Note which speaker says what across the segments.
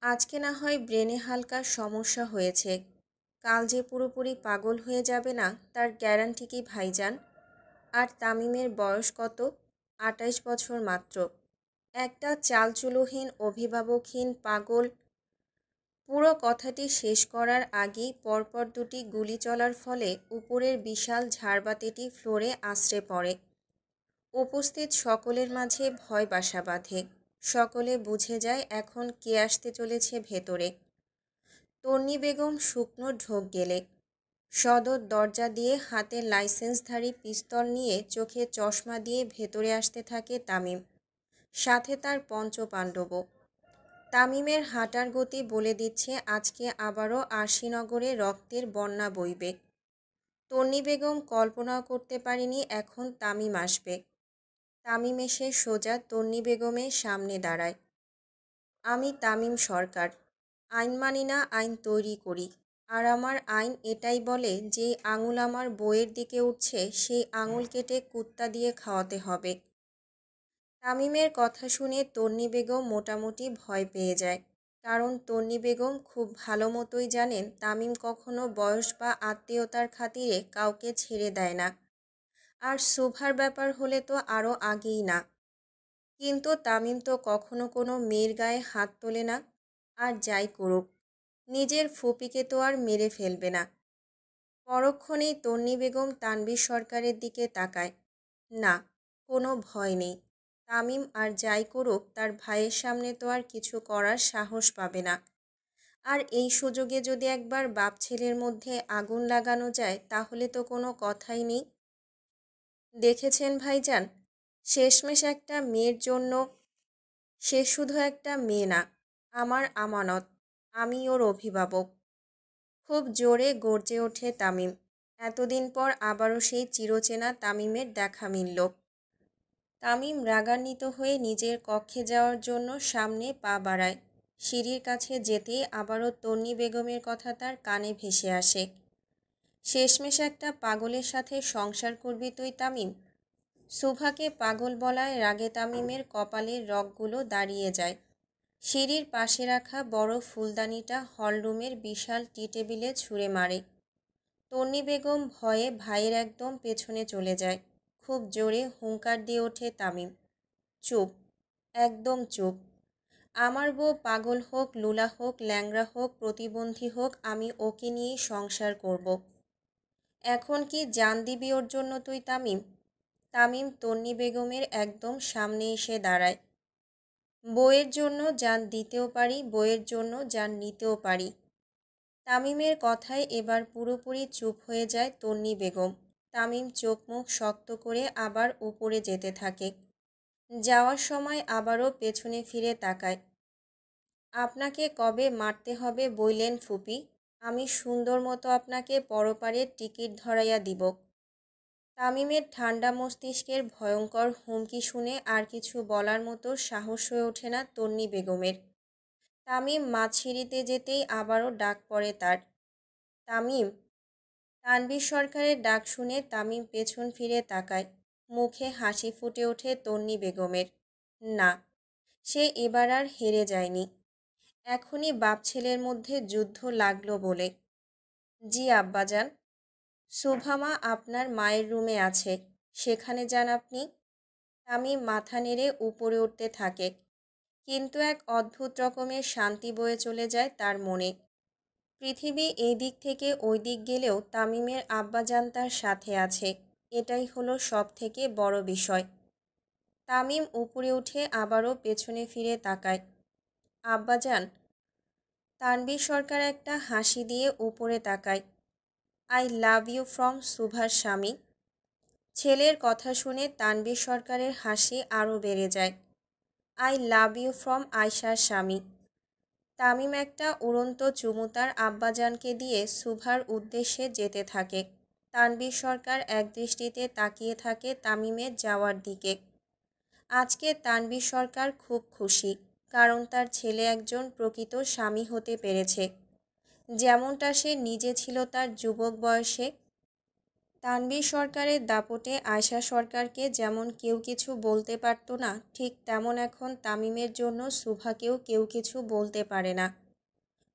Speaker 1: আজকে না হয় ব্রেনে হালকা সমস্যা হয়েছে, কাল যে পুরোপুরি পাগল হয়ে যাবে না তার গ্যারান্টি কি ভাইজান? আর তামিমের বয়স কত? 28 বছর মাত্র। একটা চালচুলোহীন অভিভাবকহীন পাগল। পুরো কথাটি শেষ করার আগেই পরপর দুটি গুলি চলার ফলে উপরের বিশাল ঝাড়বাতিটি ফ্লোরে আছড়ে পড়ে। উপস্থিত সকলের মাঝে ভয় বাসা বাঁধে। সকলে বুঝে যায় এখন কে আসতে চলেছে ভেতরে। তন্নি বেগম শুকনো ঢোক গেলে সদর দরজা দিয়ে হাতে লাইসেন্সধারী পিস্তল নিয়ে চোখে চশমা দিয়ে ভেতরে আসতে থাকে তামিম, সাথে তার পঞ্চপাণ্ডবও। তামিমের হাঁটার গতি বলে দিচ্ছে আজকে আবারও আরশিনগরে রক্তের বন্যা বইবে। তন্নি বেগম কল্পনাও করতে পারেনি এখন তামিম আসবে। তামিম এসে সোজা তন্নি বেগমের সামনে দাঁড়ায়। আমি তামিম সরকার, আইন মানি না, আইন তৈরি করি। আর আমার আইন এটাই বলে যে আঙুল আমার বউয়ের দিকে উঠছে সেই আঙুল কেটে কুত্তা দিয়ে খাওয়াতে হবে। তামিমের কথা শুনে তন্নি বেগম মোটামুটি ভয় পেয়ে যায়, কারণ তন্নি বেগম খুব ভালো মতোই জানেন তামিম কখনো বয়স বা আত্মীয়তার খাতিরে কাউকে ছেড়ে দেয় না। আর সুভার ব্যাপার হলে তো আরও আগেই না। কিন্তু তামিম তো কখনো কোনো মেয়ের গায়ে হাত তোলে না। আর যাই করুক, নিজের ফুপিকে তো আর মেরে ফেলবে না। পরক্ষণেই তন্নি বেগম তানভীর সরকারের দিকে তাকায়। না, কোনো ভয় নেই। তামিম আর যাই করুক তার ভাইয়ের সামনে তো আর কিছু করার সাহস পাবে না। আর এই সুযোগে যদি একবার বাপ ছেলের মধ্যে আগুন লাগানো যায় তাহলে তো কোনো কথাই নেই। দেখেছেন ভাইজান, শেষমেশ একটা মেয়ের জন্য, সে শুধু একটা মেয়ে না, আমার আমানত। আমি ওর অভিভাবক। খুব জোরে গর্জে ওঠে তামিম। এতদিন পর আবারও সেই চিরচেনা তামিমের দেখা মিলল। তামিম রাগান্বিত হয়ে নিজের কক্ষে যাওয়ার জন্য সামনে পা বাড়ায়। সিঁড়ির কাছে যেতেই আবারও তন্নি বেগমের কথা তার কানে ভেসে আসে। শেষমেশ একটা পাগলের সাথে সংসার করবি তুই তামিম? সুভাকে পাগল বলায় রাগে তামিমের কপালের রগগুলো দাঁড়িয়ে যায়। সিঁড়ির পাশে রাখা বড় ফুলদানিটা হলরুমের বিশাল টি টেবিলে ছুঁড়ে মারে। তন্নি বেগম ভয়ে ভাইয়ের একদম পেছনে চলে যায়। খুব জোরে হুঙ্কার দিয়ে ওঠে তামিম, চুপ, একদম চুপ। আমার বউ পাগল হোক, লুলা হোক, ল্যাংড়া হোক, প্রতিবন্ধী হোক, আমি ওকে নিয়েই সংসার করব। এখন কি জান দিবি ওর জন্য তুই তামিম? তামিম তন্নি বেগমের একদম সামনে এসে দাঁড়ায়। বউয়ের জন্য জান দিতেও পারি, বউয়ের জন্য জান নিতেও পারি। তামিমের কথায় এবার পুরোপুরি চুপ হয়ে যায় তন্নি বেগম। তামিম চোখ মুখ শক্ত করে আবার উপরে যেতে থাকে। যাওয়ার সময় আবারও পেছনে ফিরে তাকায়। আপনাকে কবে মারতে হবে বইলেন ফুপি? আমি সুন্দর মতো আপনাকে পরপারের টিকিট ধরাইয়া দিব। তামিমের ঠান্ডা মস্তিষ্কের ভয়ঙ্কর হুমকি শুনে আর কিছু বলার মতো সাহস হয়ে ওঠে না তন্নি বেগমের। তামিম মাঝিরিতে যেতেই আবারও ডাক পড়ে তার, তামিম। তানভীর সরকারের ডাক শুনে তামিম পেছন ফিরে তাকায়। মুখে হাসি ফুটে ওঠে তন্নি বেগমের। না, সে এবার আর হেরে যায়নি। এখনই বাপ ছেলের মধ্যে যুদ্ধ লাগলো বলে। জি আব্বাজান। সুভামা আপনার মায়ের রুমে আছে, সেখানে যান আপনি। তামিম মাথা নেড়ে উপরে উঠতে থাকে, কিন্তু এক অদ্ভুত রকমের শান্তি বয়ে চলে যায় তার মনে। পৃথিবী এই দিক থেকে ওই দিক গেলেও তামিমের আব্বাজান তার সাথে আছে, এটাই হলো সব থেকে বড় বিষয়। তামিম উপরে উঠে আবারও পেছনে ফিরে তাকায়। আব্বাজান। তানভীর সরকার একটা হাসি দিয়ে উপরে তাকায়। আই লাভ ইউ ফ্রম সুভার স্বামী। ছেলের কথা শুনে তানভীর সরকারের হাসি আরও বেড়ে যায়। আই লাভ ইউ ফ্রম আয়শার স্বামী। তামিম একটা উড়ন্ত চুমু তার আব্বাজানকে দিয়ে সুভার উদ্দেশ্যে যেতে থাকে। তানভীর সরকার একদৃষ্টিতে তাকিয়ে থাকে তামিমের যাওয়ার দিকে। আজকে তানভীর সরকার খুব খুশি, কারণ তার ছেলে একজন প্রকৃত স্বামী হতে পেরেছে, যেমনটা সে নিজে ছিল তার যুবক বয়সে। তানভীর সরকারের দাপটে আয়শা সরকারকে যেমন কেউ কিছু বলতে পারত না, ঠিক তেমন এখন তামিমের জন্য শুভাকেও কেউ কিছু বলতে পারে না।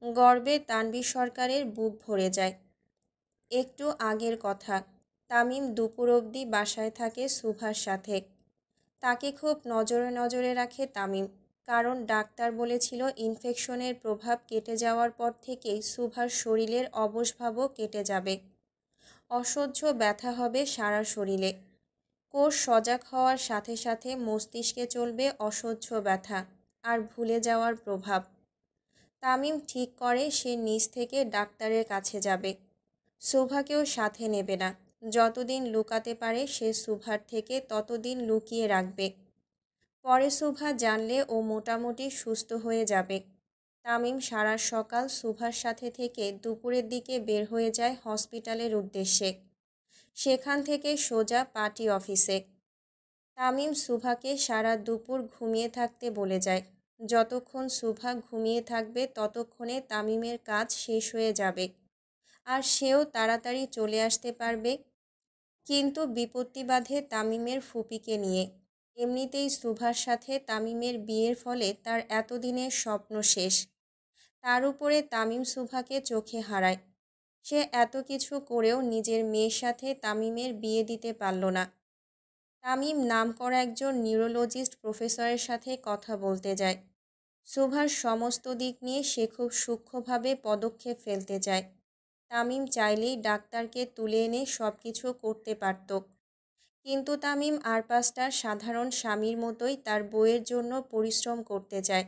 Speaker 1: গর্বে তানভীর সরকারের বুক ভরে যায়। একটু আগের কথা, তামিম দুপুর অবধি বাসায় থাকে শুভার সাথে। তাকে খুব নজরে নজরে রাখে তামিম, কারণ ডাক্তার বলেছিল ইনফেকশনের প্রভাব কেটে যাওয়ার পর থেকেই শুভার শরীরের অবসভাবও কেটে যাবে। অসহ্য ব্যথা হবে সারা শরীরে। কোষ সজাগ হওয়ার সাথে সাথে মস্তিষ্কে চলবে অসহ্য ব্যথা আর ভুলে যাওয়ার প্রভাব। তামিম ঠিক করে সে নিজ থেকে ডাক্তারের কাছে যাবে। শুভাকেও সাথে নেবে না। যতদিন লুকাতে পারে সে শুভার থেকে ততদিন লুকিয়ে রাখবে। পরে শুভা জানলে ও মোটামুটি সুস্থ হয়ে যাবে। তামিম সারা সকাল শুভার সাথে থেকে দুপুরের দিকে বের হয়ে যায় হসপিটালের উদ্দেশ্যে। সেখান থেকে সোজা পার্টি অফিসে। তামিম শুভাকে সারা দুপুর ঘুমিয়ে থাকতে বলে যায়। যতক্ষণ শুভা ঘুমিয়ে থাকবে ততক্ষণে তামিমের কাজ শেষ হয়ে যাবে আর সেও তাড়াতাড়ি চলে আসতে পারবে। কিন্তু বিপত্তি বাধে তামিমের ফুপিকে নিয়ে। এমনিতেই শুভার সাথে তামিমের বিয়ের ফলে তার এতদিনের স্বপ্ন শেষ। তার উপরে তামিম শুভাকে চোখে হারায়। সে এত কিছু করেও নিজের মেয়ের সাথে তামিমের বিয়ে দিতে পারল না। তামিম নামকরা একজন নিউরোলজিস্ট প্রফেসরের সাথে কথা বলতে যায়। শুভার সমস্ত দিক নিয়ে সে খুব সূক্ষ্মভাবে পদক্ষেপ ফেলতে চায়। তামিম চাইলেই ডাক্তারকে তুলে এনে সব কিছু করতে পারত, কিন্তু তামিম আর পাঁচটার সাধারণ স্বামীর মতোই তার বউয়ের জন্য পরিশ্রম করতে চায়।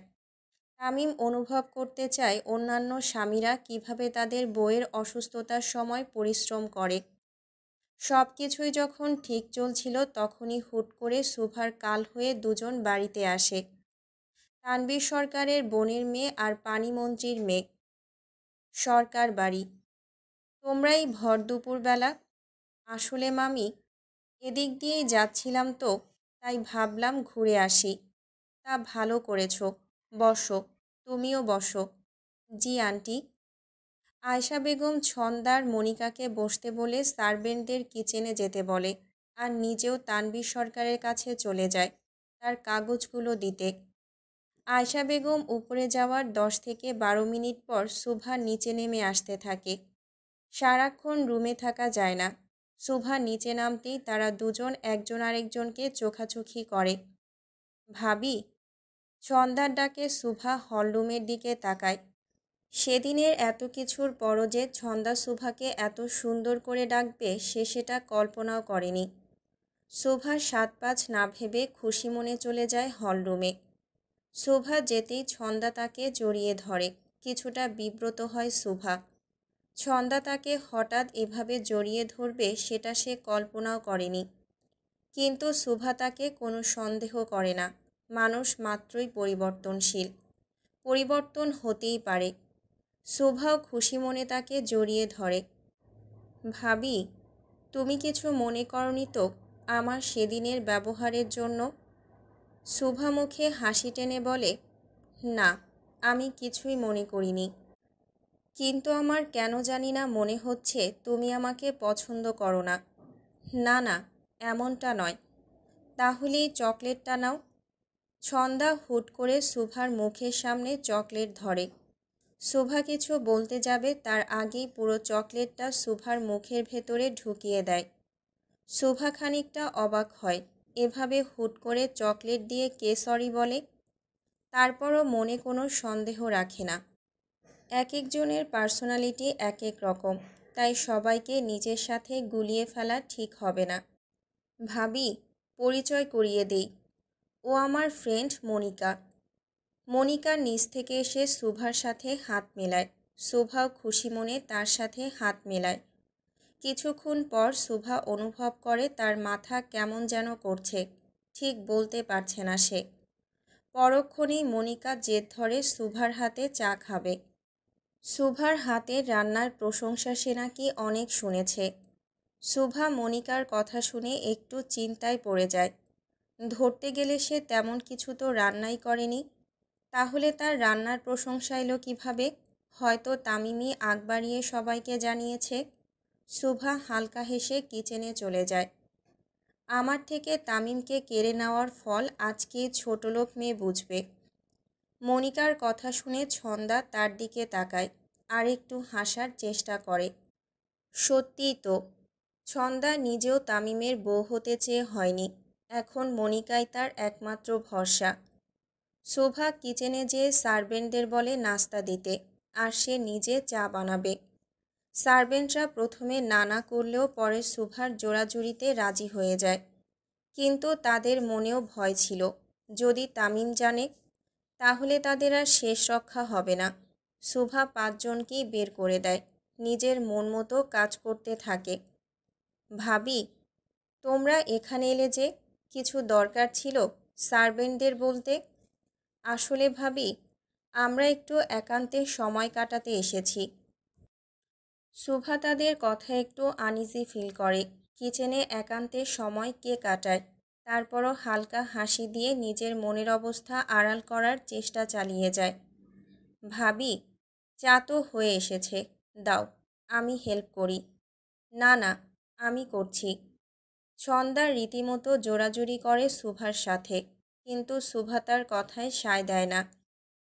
Speaker 1: তামিম অনুভব করতে চায় অন্যান্য স্বামীরা কিভাবে তাদের বউয়ের অসুস্থতার সময় পরিশ্রম করে। সব কিছুই যখন ঠিক চলছিল তখনই হুট করে শুভার কাল হয়ে দুজন বাড়িতে আসে। তানভীর সরকারের বোনের মেয়ে আর পানিমন্ত্রীর মেয়ে। সরকার বাড়ি। তোমরাই ভর দুপুরবেলা? আসলে মামি, এদিক দিয়েই যাচ্ছিলাম তো, তাই ভাবলাম ঘুরে আসি। তা ভালো করেছো, বসো। তুমিও বসো। জি আন্টি। আয়শা বেগম ছন্দার মনিকাকে বসতে বলে সার্ভেন্টদের কিচেনে যেতে বলে আর নিজেও তানভীর সরকারের কাছে চলে যায় তার কাগজগুলো দিতে। আয়শা বেগম উপরে যাওয়ার 10 থেকে 12 মিনিট পর শুভা নিচে নেমে আসতে থাকে। সারাক্ষণ রুমে থাকা যায় না। শুভা নিচে নামতেই তারা দুজন একজন আরেকজনকে চোখাচোখি করে। ভাবি? ছন্দার ডাকে শুভা হলরুমের দিকে তাকায়। সেদিনের এত কিছুর পরও যে ছন্দা শুভাকে এত সুন্দর করে ডাকবে সে সেটা কল্পনাও করেনি। শুভা 7-5 না ভেবে খুশি মনে চলে যায় হলরুমে। শুভা যেতেই ছন্দা তাকে জড়িয়ে ধরে। কিছুটা বিব্রত হয় শুভা। ছন্দা তাকে হঠাৎ এভাবে জড়িয়ে ধরবে সেটা সে কল্পনাও করেনি। কিন্তু শুভা তাকে কোনো সন্দেহ করে না। মানুষ মাত্রই পরিবর্তনশীল। পরিবর্তন হতেই পারে। শুভাও খুশি মনে তাকে জড়িয়ে ধরে। ভাবি, তুমি কিছু মনে করনি তো আমার সেদিনের ব্যবহারের জন্য? শুভা মুখে হাসি টেনে বলে, না, আমি কিছুই মনে করিনি। কিন্তু আমার কেন জানি না মনে হচ্ছে তুমি আমাকে পছন্দ করো না। না না, এমনটা নয়। তাহলে এই চকলেটটা নাও। ছন্দা হুট করে শুভার মুখের সামনে চকলেট ধরে। শুভা কিছু বলতে যাবে তার আগেই পুরো চকলেটটা শুভার মুখের ভেতরে ঢুকিয়ে দেয়। শুভা খানিকটা অবাক হয়, এভাবে হুট করে চকলেট দিয়ে কে সরি বলে। তারপরও মনে কোনো সন্দেহ রাখে না। এক একজনের পার্সোনালিটি এক এক রকম, তাই সবাইকে নিজের সাথে গুলিয়ে ফেলা ঠিক হবে না। ভাবি, পরিচয় করিয়ে দেই, ও আমার ফ্রেন্ড মনিকা। মনিকা নিচ থেকে এসে শুভার সাথে হাত মেলায়। শুভাও খুশি মনে তার সাথে হাত মেলায়। কিছুক্ষণ পর শুভা অনুভব করে তার মাথা কেমন যেন করছে, ঠিক বলতে পারছে না সে। পরক্ষণেই মনিকা জেদ ধরে শুভার হাতে চা খাবে। শুভার হাতের রান্নার প্রশংসা সে নাকি অনেক শুনেছে। শুভা মনিকার কথা শুনে একটু চিন্তায় পড়ে যায়। ধরতে গেলে সে তেমন কিছু তো রান্নাই করেনি। তাহলে তার রান্নার প্রশংসা এলো কীভাবে? হয়তো তামিমই আগ বাড়িয়ে সবাইকে জানিয়েছে। শুভা হালকা হেসে কিচেনে চলে যায়। আমার থেকে তামিমকে কেড়ে নেওয়ার ফল আজকে ছোটলোক মেয়ে বুঝবে। মনিকার কথা শুনে ছন্দা তার দিকে তাকায় আর একটু হাসার চেষ্টা করে। সত্যিই তো, ছন্দা নিজেও তামিমের বউ হতে চেয়ে হয়নি, এখন মনিকাই তার একমাত্র ভরসা। শোভা কিচেনে যেয়ে সার্ভেন্টদের বলে নাস্তা দিতে, আর সে নিজে চা বানাবে। সার্ভেন্টরা প্রথমে নানা করলেও পরে শোভার জোড়াজুড়িতে রাজি হয়ে যায়, কিন্তু তাদের মনেও ভয় ছিল, যদি তামিম জানে তাহলে তাদের আর শেষ রক্ষা হবে না। শোভা 5 জনকেই বের করে দেয়, নিজের মন মতো কাজ করতে থাকে। ভাবি, তোমরা এখানে এলে যে, কিছু দরকার ছিল? সার্ভেন্টদের বলতে। আসলে ভাবি, আমরা একটু একান্তে সময় কাটাতে এসেছি। শোভা তাদের কথা একটু আনইজি ফিল করে। কিচেনে একান্তে সময় কে কাটায়? তারপরও হালকা হাসি দিয়ে নিজের মনের অবস্থা আড়াল করার চেষ্টা চালিয়ে যায়। ভাবি, চা তো হয়ে এসেছে, দাও, আমি হেল্প করি। না না, আমি করছি। ছন্দা রীতিমতো জোরাজুরি করে শোভার সাথে, কিন্তু শোভা তার কথায় সায় দেয় না।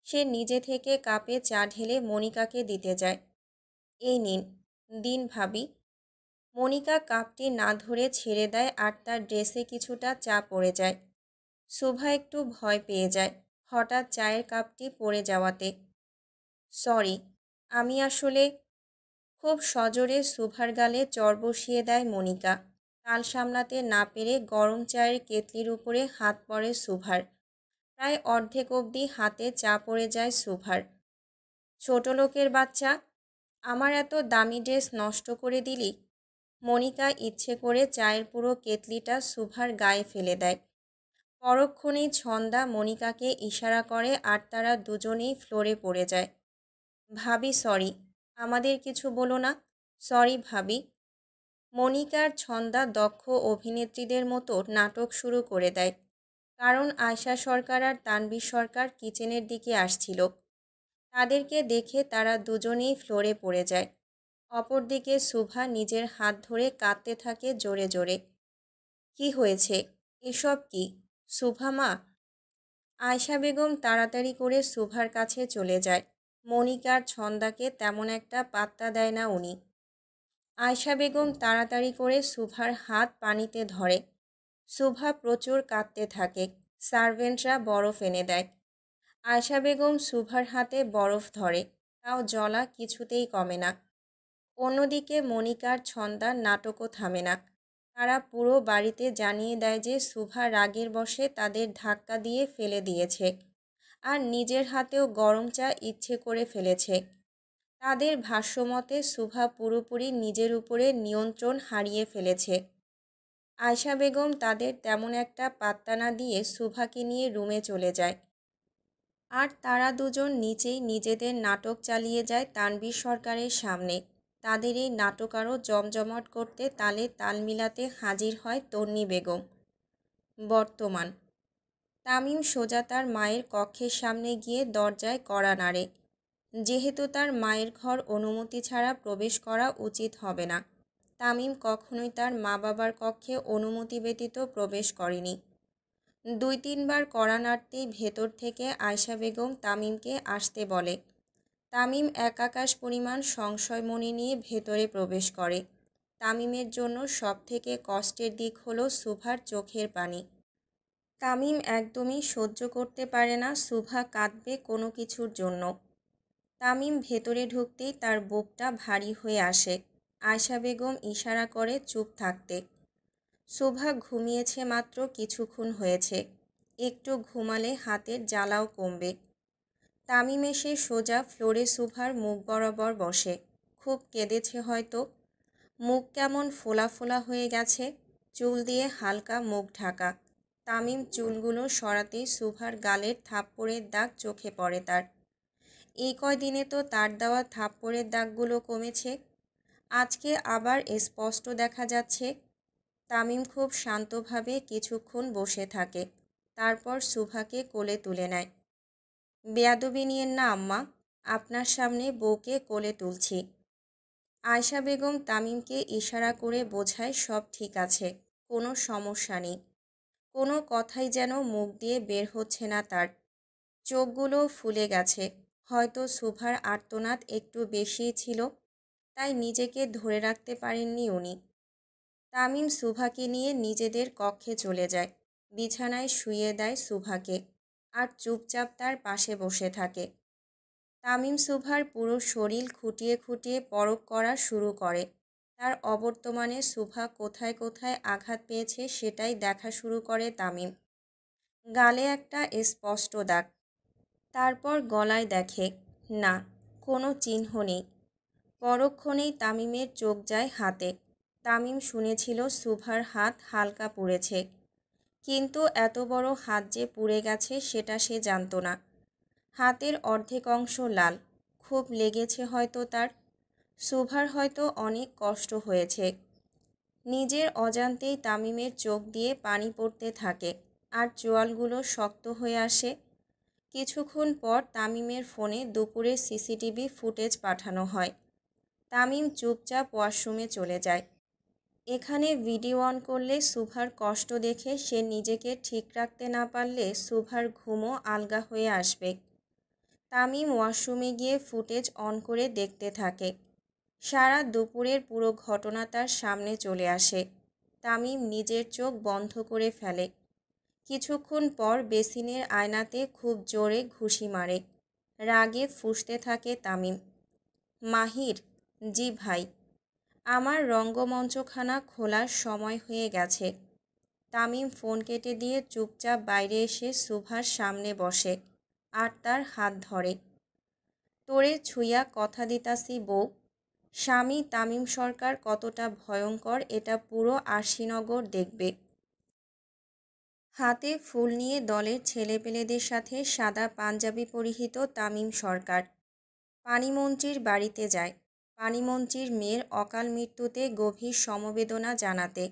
Speaker 1: সে নিজে থেকে কাপে চা ঢেলে মনিকাকে দিতে যায়। এই নিন, দিন ভাবি। মনিকা কাপটি না ধরে ছেড়ে দেয় আর তার ড্রেসে কিছুটা চা পড়ে যায়। শোভা একটু ভয় পেয়ে যায় হঠাৎ চায়ের কাপটি পড়ে যাওয়াতে। সরি, আমি আসলে। খুব সজোরে শোভার গালে চড় বসিয়ে দেয় মনিকা। কাল সামলাতে না পেরে গরম চায়ের কেতলির উপরে হাত পড়ে শোভার। প্রায় অর্ধেক অবধি হাতে চা পড়ে যায় শোভার। ছোট লোকের বাচ্চা, আমার এত দামি ড্রেস নষ্ট করে দিলি। মনিকা ইচ্ছে করে চায়ের পুরো কেতলিটা শোভার গায়ে ফেলে দেয়। পরক্ষণেই ছন্দা মনিকাকে ইশারা করে আর তারা দুজনেই ফ্লোরে পড়ে যায়। ভাবি সরি, আমাদের কিছু বলো না। সরি ভাবি। মনিকার ছন্দা দক্ষ অভিনেত্রীদের মতো নাটক শুরু করে দেয়, কারণ আয়শা সরকার আর তানভীর সরকার কিচেনের দিকে আসছিল। তাদেরকে দেখে তারা দুজনেই ফ্লোরে পড়ে যায়। অপরদিকে শোভা নিজের হাত ধরে কাঁদতে থাকে জোরে জোরে। কি হয়েছে? এসব কি? শোভা মা। আয়শা বেগম তাড়াতাড়ি করে শোভার কাছে চলে যায়। মনিকার ছন্দাকে তেমন একটা পাত্তা দেয় না উনি। আয়শা বেগম তাড়াতাড়ি করে শোভার হাত পানিতে ধরে। শোভা প্রচুর কাঁদতে থাকে। সার্ভেন্টরা বরফ এনে দেয়। আয়শা বেগম শোভার হাতে বরফ ধরে, তাও জ্বলা কিছুতেই কমে না। অন্যদিকে মনিকার ছন্দার নাটকও থামে না। তারা পুরো বাড়িতে জানিয়ে দেয় যে শোভা রাগের বশে তাদের ধাক্কা দিয়ে ফেলে দিয়েছে, আর নিজের হাতেও গরম চা ইচ্ছে করে ফেলেছে। তাদের ভাষ্যমতে শোভা পুরোপুরি নিজের উপরে নিয়ন্ত্রণ হারিয়ে ফেলেছে। আয়শা বেগম তাদের তেমন একটা পাত্তা না দিয়ে শোভাকে নিয়ে রুমে চলে যায়। আর তারা দুজন নিচেই নিজেদের নাটক চালিয়ে যায় তানভীর সরকারের সামনে। তাদের এই নাটক আরও জমজমাট করতে তালে তাল মিলাতে হাজির হয় তন্নি বেগম। বর্তমান। তামিম সোজা তার মায়ের কক্ষের সামনে গিয়ে দরজায় কড়া নাড়ে। যেহেতু তার মায়ের ঘর অনুমতি ছাড়া প্রবেশ করা উচিত হবে না, তামিম কখনোই তার মা বাবার কক্ষে অনুমতি ব্যতীত প্রবেশ করেনি। 2-3 বার কড়া নাড়তেই ভেতর থেকে আয়শা বেগম তামিমকে আসতে বলে। তামিম এক আকাশ পরিমাণ সংশয় মনে নিয়ে ভেতরে প্রবেশ করে। তামিমের জন্য সবথেকে কষ্টের দিক হলো শোভার চোখের পানি। তামিম একদমই সহ্য করতে পারে না শোভা কাঁদবে কোনো কিছুর জন্য। তামিম ভেতরে ঢুকতেই তার বুকটা ভারী হয়ে আসে। আয়শা বেগম ইশারা করে চুপ থাকতে। শোভা ঘুমিয়েছে মাত্র কিছুক্ষণ হয়েছে, একটু ঘুমালে হাতের জ্বালাও কমবে। তামিম এসে সোজা ফ্লোরে শোভার মুখ বরাবর বসে। খুব কেঁদেছে হয়তো, মুখ কেমন ফোলা ফোলা হয়ে গেছে, চুল দিয়ে হালকা মুখ ঢাকা। তামিম চুলগুলো সরাতেই শোভার গালের থাপ্পড়ের দাগ চোখে পড়ে তার। এই কয়দিনে তো তার দেওয়া থাপ্পড়ের দাগগুলো কমেছে, আজকে আবার স্পষ্ট দেখা যাচ্ছে। তামিম খুব শান্তভাবে কিছুক্ষণ বসে থাকে, তারপর শোভাকে কোলে তুলে নেয়। বেয়াদবি নিয়েন না আম্মা, আপনার সামনে বউকে কোলে তুলছি। আয়শা বেগম তামিমকে ইশারা করে বোঝায় সব ঠিক আছে, কোনো সমস্যা নেই। কোনো কথাই যেন মুখ দিয়ে বের হচ্ছে না তার। চোখগুলো ফুলে গেছে। হয়তো সুভার আর্তনাদ একটু বেশিই ছিল, তাই নিজেকে ধরে রাখতে পারেননি উনি। তামিম সুভাকে নিয়ে নিজেদের কক্ষে চলে যায়। বিছানায় শুইয়ে দেয় সুভাকে আর চুপচাপ তার পাশে বসে থাকে। তামিম সুভার পুরো শরীর খুঁটিয়ে খুঁটিয়ে পরখ করা শুরু করে। তার অবর্তমানে সুভা কোথায় কোথায় আঘাত পেয়েছে সেটাই দেখা শুরু করে তামিম। গালে একটা স্পষ্ট দাগ। তারপর গলায় দেখে, না, কোনো চিহ্ন নেই। পরক্ষণেই তামিমের চোখ যায় হাতে। তামিম শুনেছিল সুভার হাত হালকা পুড়েছে, কিন্তু এত বড় হাত যে পুড়ে গেছে সেটা সে জানত না। হাতের অর্ধেক অংশ লাল। খুব লেগেছে হয়তো তার। সুভার হয়তো অনেক কষ্ট হয়েছে। নিজের অজান্তেই তামিমের চোখ দিয়ে পানি পড়তে থাকে আর চোয়ালগুলো শক্ত হয়ে আসে। কিছুক্ষণ পর তামিমের ফোনে দুপুরের সিসিটিভি ফুটেজ পাঠানো হয়। তামিম চুপচাপ ওয়াশরুমে চলে যায়। এখানে ভিডিও অন করলে সুভার কষ্ট দেখে সে নিজেকে ঠিক রাখতে না পারলে সুভার ঘুমও আলগা হয়ে আসবে। তামিম ওয়াশরুমে গিয়ে ফুটেজ অন করে দেখতে থাকে। সারা দুপুরের পুরো ঘটনা তার সামনে চলে আসে। তামিম নিজের চোখ বন্ধ করে ফেলে। কিছুক্ষণ পর বেসিনের আয়নাতে খুব জোরে ঘুষি মারে। রাগে ফুঁসতে থাকে তামিম। মাহির, জি ভাই, আমার রঙ্গমঞ্চখানা খোলার সময় হয়ে গেছে। তামিম ফোন কেটে দিয়ে চুপচাপ বাইরে এসে সুভার সামনে বসে আর তার হাত ধরে। তোরে ছুঁইয়া কথা দিতাসি বউ, স্বামী তামিম সরকার কতটা ভয়ঙ্কর এটা পুরো আরশিনগর দেখবে। হাতে ফুল নিয়ে দলের ছেলেপেলেদের সাথে সাদা পাঞ্জাবি পরিহিত তামিম সরকার পানিমন্ত্রীর বাড়িতে যায়। পানিমন্ত্রীর মেয়ের অকাল মৃত্যুতে গভীর সমবেদনা জানাতে।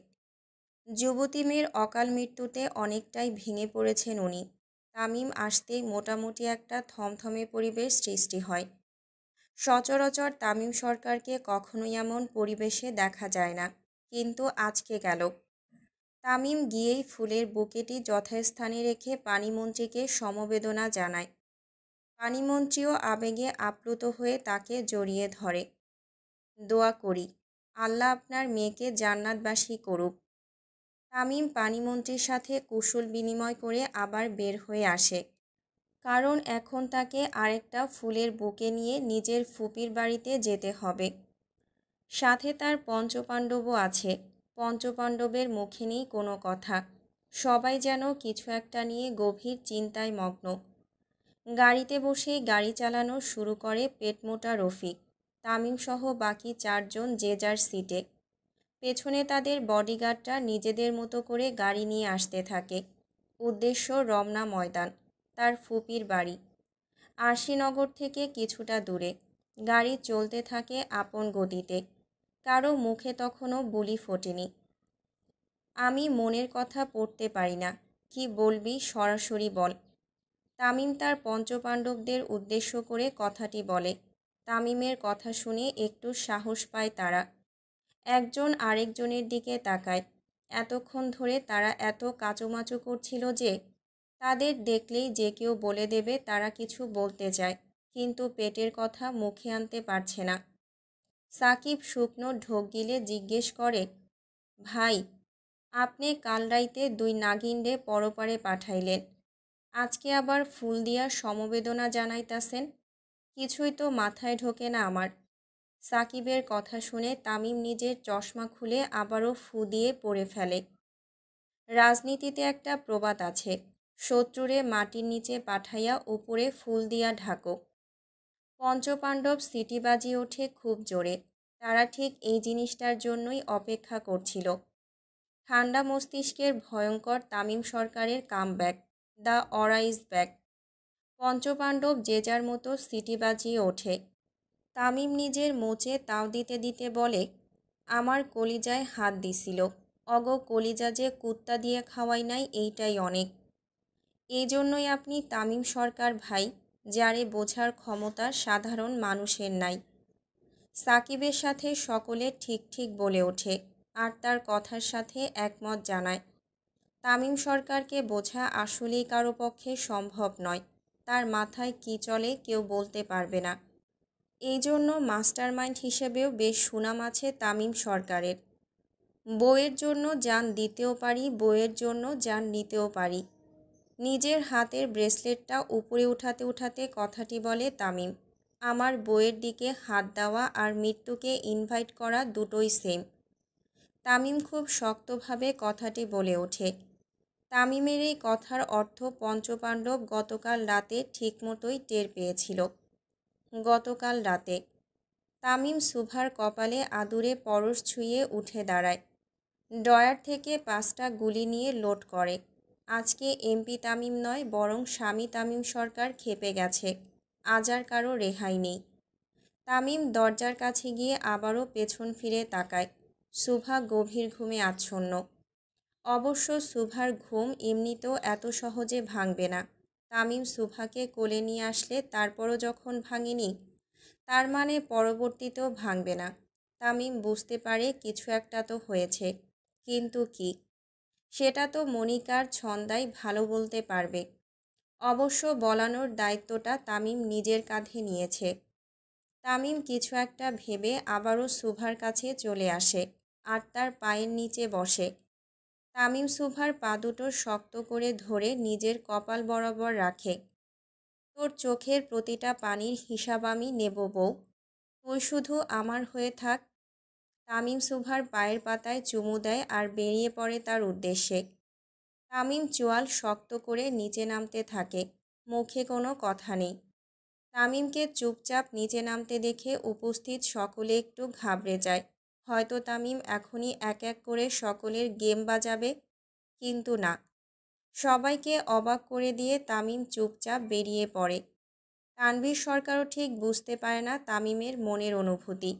Speaker 1: যুবতী মেয়ের অকাল মৃত্যুতে অনেকটাই ভেঙে পড়েছেন উনি। তামিম আসতেই মোটামুটি একটা থমথমে পরিবেশ সৃষ্টি হয়। সচরাচর তামিম সরকারকে কখনোই এমন পরিবেশে দেখা যায় না, কিন্তু আজকে গেল। তামিম গিয়েই ফুলের বুকেটি যথাস্থানে রেখে পানিমন্ত্রীকে সমবেদনা জানায়। পানিমন্ত্রীও আবেগে আপ্লুত হয়ে তাকে জড়িয়ে ধরে। দোয়া করি, আল্লাহ আপনার মেয়েকে জান্নাতবাসী করুক। তামিম পানিমন্ত্রীর সাথে কুশল বিনিময় করে আবার বের হয়ে আসে, কারণ এখন তাকে আরেকটা ফুলের বুকে নিয়ে নিজের ফুপির বাড়িতে যেতে হবে। সাথে তার পঞ্চপাণ্ডবও আছে। পঞ্চপাণ্ডবের মুখে নেই কোনো কথা। সবাই যেন কিছু একটা নিয়ে গভীর চিন্তায় মগ্ন। গাড়িতে বসেই গাড়ি চালানো শুরু করে পেটমোটা রফিক। তামিমসহ বাকি চারজন যে যার সিটে। পেছনে তাদের বডিগার্ডরা নিজেদের মতো করে গাড়ি নিয়ে আসতে থাকে। উদ্দেশ্য রমনা ময়দান, তার ফুপির বাড়ি। আরশিনগর থেকে কিছুটা দূরে। গাড়ি চলতে থাকে আপন গতিতে। কারো মুখে তখনও বুলি ফোটেনি। আমি মনের কথা পড়তে পারি না, কি বলবি সরাসরি বল। তামিম তার পঞ্চপাণ্ডবদের উদ্দেশ্য করে কথাটি বলে। তামিমের কথা শুনে একটু সাহস পায় তারা। একজন আরেকজনের দিকে তাকায়। এতক্ষণ ধরে তারা এত কাচুমাচু করছিল যে তাদের দেখলেই যে কেউ বলে দেবে তারা কিছু বলতে চায়, কিন্তু পেটের কথা মুখে আনতে পারছে না। সাকিব শুকনো ঢোক গিলে জিজ্ঞেস করে, ভাই, আপনি কাল রাইতে 2 নাগিনরে পরপারে পাঠাইলেন, আজকে আবার ফুল দিয়া সমবেদনা জানাইতাছেন? কিছুই তো মাথায় ঢোকে না আমার। সাকিবের কথা শুনে তামিম নিজের চশমা খুলে আবারও ফু দিয়ে পড়ে ফেলে। রাজনীতিতে একটা প্রবাদ আছে, শত্রুরে মাটির নিচে পাঠাইয়া উপরে ফুল দিয়া ঢাকো। পঞ্চপাণ্ডব সিটি বাজিয়ে ওঠে খুব জোরে। তারা ঠিক এই জিনিসটার জন্যই অপেক্ষা করছিল। ঠান্ডা মস্তিষ্কের ভয়ঙ্কর তামিম সরকারের comeback, the aura is back. পঞ্চপাণ্ডব যে যার মতো সিটি বাজিয়ে ওঠে। তামিম নিজের মোচে তাও দিতে দিতে বলে, আমার কলিজায় হাত দিছিল, অগ কলিজা যে কুত্তা দিয়ে খাওয়াই নাই এইটাই অনেক। এই জন্যই আপনি তামিম সরকার ভাই, যারে বোঝার ক্ষমতা সাধারণ মানুষের নাই। সাকিবের সাথে সকলে ঠিক ঠিক বলে ওঠে আর তার কথার সাথে একমত জানায়। তামিম সরকারকে বোঝা আসলেই কারো পক্ষে সম্ভব নয়। তার মাথায় কী চলে কেউ বলতে পারবে না। এই জন্য মাস্টারমাইন্ড হিসেবেও বেশ সুনাম আছে তামিম সরকারের। বউয়ের জন্য জান দিতেও পারি, বউয়ের জন্য জান নিতেও পারি। নিজের হাতের ব্রেসলেটটা উপরে উঠাতে উঠাতে কথাটি বলে তামিম। আমার বউয়ের দিকে হাত দেওয়া আর মৃত্যুকে ইনভাইট করা দুটোই সেম। তামিম খুব শক্তভাবে কথাটি বলে ওঠে। তামিমের এই কথার অর্থ পঞ্চপাণ্ডব গতকাল রাতে ঠিকমতোই টের পেয়েছিল। গতকাল রাতে তামিম শুভার কপালে আদুরে পরশ ছুঁয়ে উঠে দাঁড়ায়। ড্রয়ার থেকে 5টা গুলি নিয়ে লোড করে। আজকে এমপি তামিম নয়, বরং স্বামী তামিম সরকার ক্ষেপে গেছে। আজ আর কারো রেহাই নেই। তামিম দরজার কাছে গিয়ে আবারও পেছন ফিরে তাকায়। শুভা গভীর ঘুমে আচ্ছন্ন। অবশ্য শুভার ঘুম এমনিতেও এত সহজে ভাঙবে না। তামিম শুভাকে কোলে নিয়ে আসলে তারপরও যখন ভাঙেনি, তার মানে পরবর্তীতেও ভাঙবে না। তামিম বুঝতে পারে কিছু একটা তো হয়েছে, কিন্তু কি সেটা তো মনিকার ছন্দাই ভালো বলতে পারবে। অবশ্য বলানোর দায়িত্বটা তামিম নিজের কাঁধে নিয়েছে। তামিম কিছু একটা ভেবে আবারও শুভার কাছে চলে আসে আর তার পায়ের নিচে বসে। তামিম শুভার পা দুটো শক্ত করে ধরে নিজের কপাল বরাবর রাখে। তোর চোখের প্রতিটা পানির হিসাব আমি নেব বউ, তুই শুধু আমার হয়ে থাক। তামিম শুভার পায়ের পাতায় চুমু দেয় আর বেরিয়ে পড়ে তার উদ্দেশ্যে। তামিম চোয়াল শক্ত করে নিচে নামতে থাকে। মুখে কোনো কথা নেই। তামিমকে চুপচাপ নিচে নামতে দেখে উপস্থিত সকলে একটু ঘাবড়ে যায়। হয়তো তামিম এখনই এক এক করে সকলের গেম বাজাবে, কিন্তু না। সবাইকে অবাক করে দিয়ে তামিম চুপচাপ বেরিয়ে পড়ে। তানভীর সরকারও ঠিক বুঝতে পারে না তামিমের মনের অনুভূতি।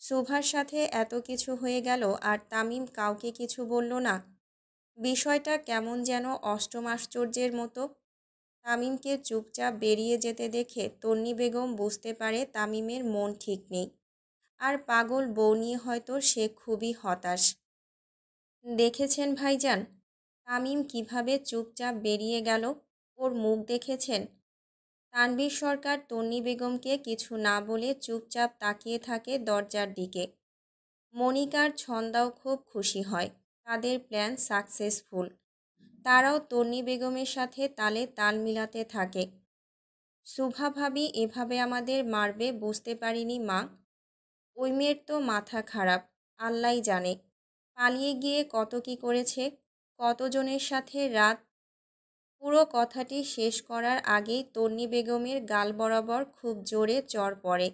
Speaker 1: শুভার সাথে এত কিছু হয়ে গেল আর তামিম কাউকে কিছু বলল না। বিষয়টা কেমন যেন অষ্টম আশ্চর্যের মতো। তামিমকে চুপচাপ বেরিয়ে যেতে দেখে তন্নি বেগম বুঝতে পারে তামিমের মন ঠিক নেই। আর পাগল বউ নিয়ে হয়তো সে খুবই হতাশ। দেখেছেন ভাইজান, তামিম কিভাবে চুপচাপ বেরিয়ে গেল? ওর মুখ দেখেছেন? তানভীর সরকার তন্নি বেগমকে কিছু না বলে চুপচাপ তাকিয়ে থাকে দরজার দিকে। মনিকার ছন্দাও খুব খুশি হয়। তাদের প্ল্যান সাকসেসফুল। তারাও তন্নি বেগমের সাথে তালে তাল মিলাতে থাকে। শুভা ভাবি এভাবে আমাদের মারবে বুঝতে পারিনি মা। ওই মেয়ের তো মাথা খারাপ, আল্লাহই জানে। পালিয়ে গিয়ে কত কি করেছে, কতজনের সাথে রাত। পুরো কথাটি শেষ করার আগেই তন্নি বেগমের গাল বরাবর খুব জোরে চড় পড়ে।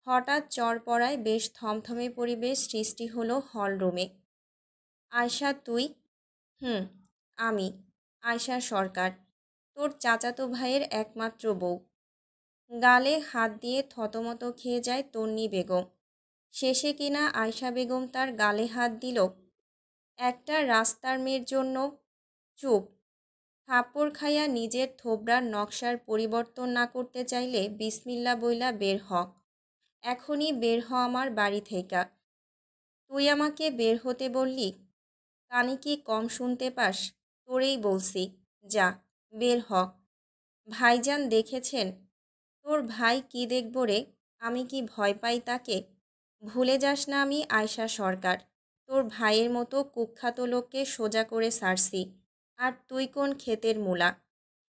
Speaker 1: হঠাৎ চড় পড়ায় বেশ থমথমে পরিবেশ সৃষ্টি হলো হলরুমে। আয়শা তুই? হুম, আমি আয়শা সরকার, তোর চাচাতো ভাইয়ের একমাত্র বউ। গালে হাত দিয়ে থতমত খেয়ে যায় তন্নি বেগম। শেষে কিনা আয়শা বেগম তার গালে হাত দিল একটা রাস্তার মেয়ের জন্য। চুপ। থাপ্পড় খাইয়া নিজের থোবরার নকশার পরিবর্তন না করতে চাইলে বিসমিল্লা বইলা বের হ। এখনই বের হ আমার বাড়ি থেইকা। তুই আমাকে বের হতে বললি? কানে কি কম শুনতে পাস? তোরেই বলছি, যা বের হ। ভাইজান দেখেছেন? তোর ভাই কি দেখব রে? আমি কি ভয় পাই তাকে? ভুলে যাস না আমি আয়শা সরকার। তোর ভাইয়ের মতো কুখ্যাত লোককে সোজা করে সারছি। আর তুই কোন ক্ষেতের মূলা?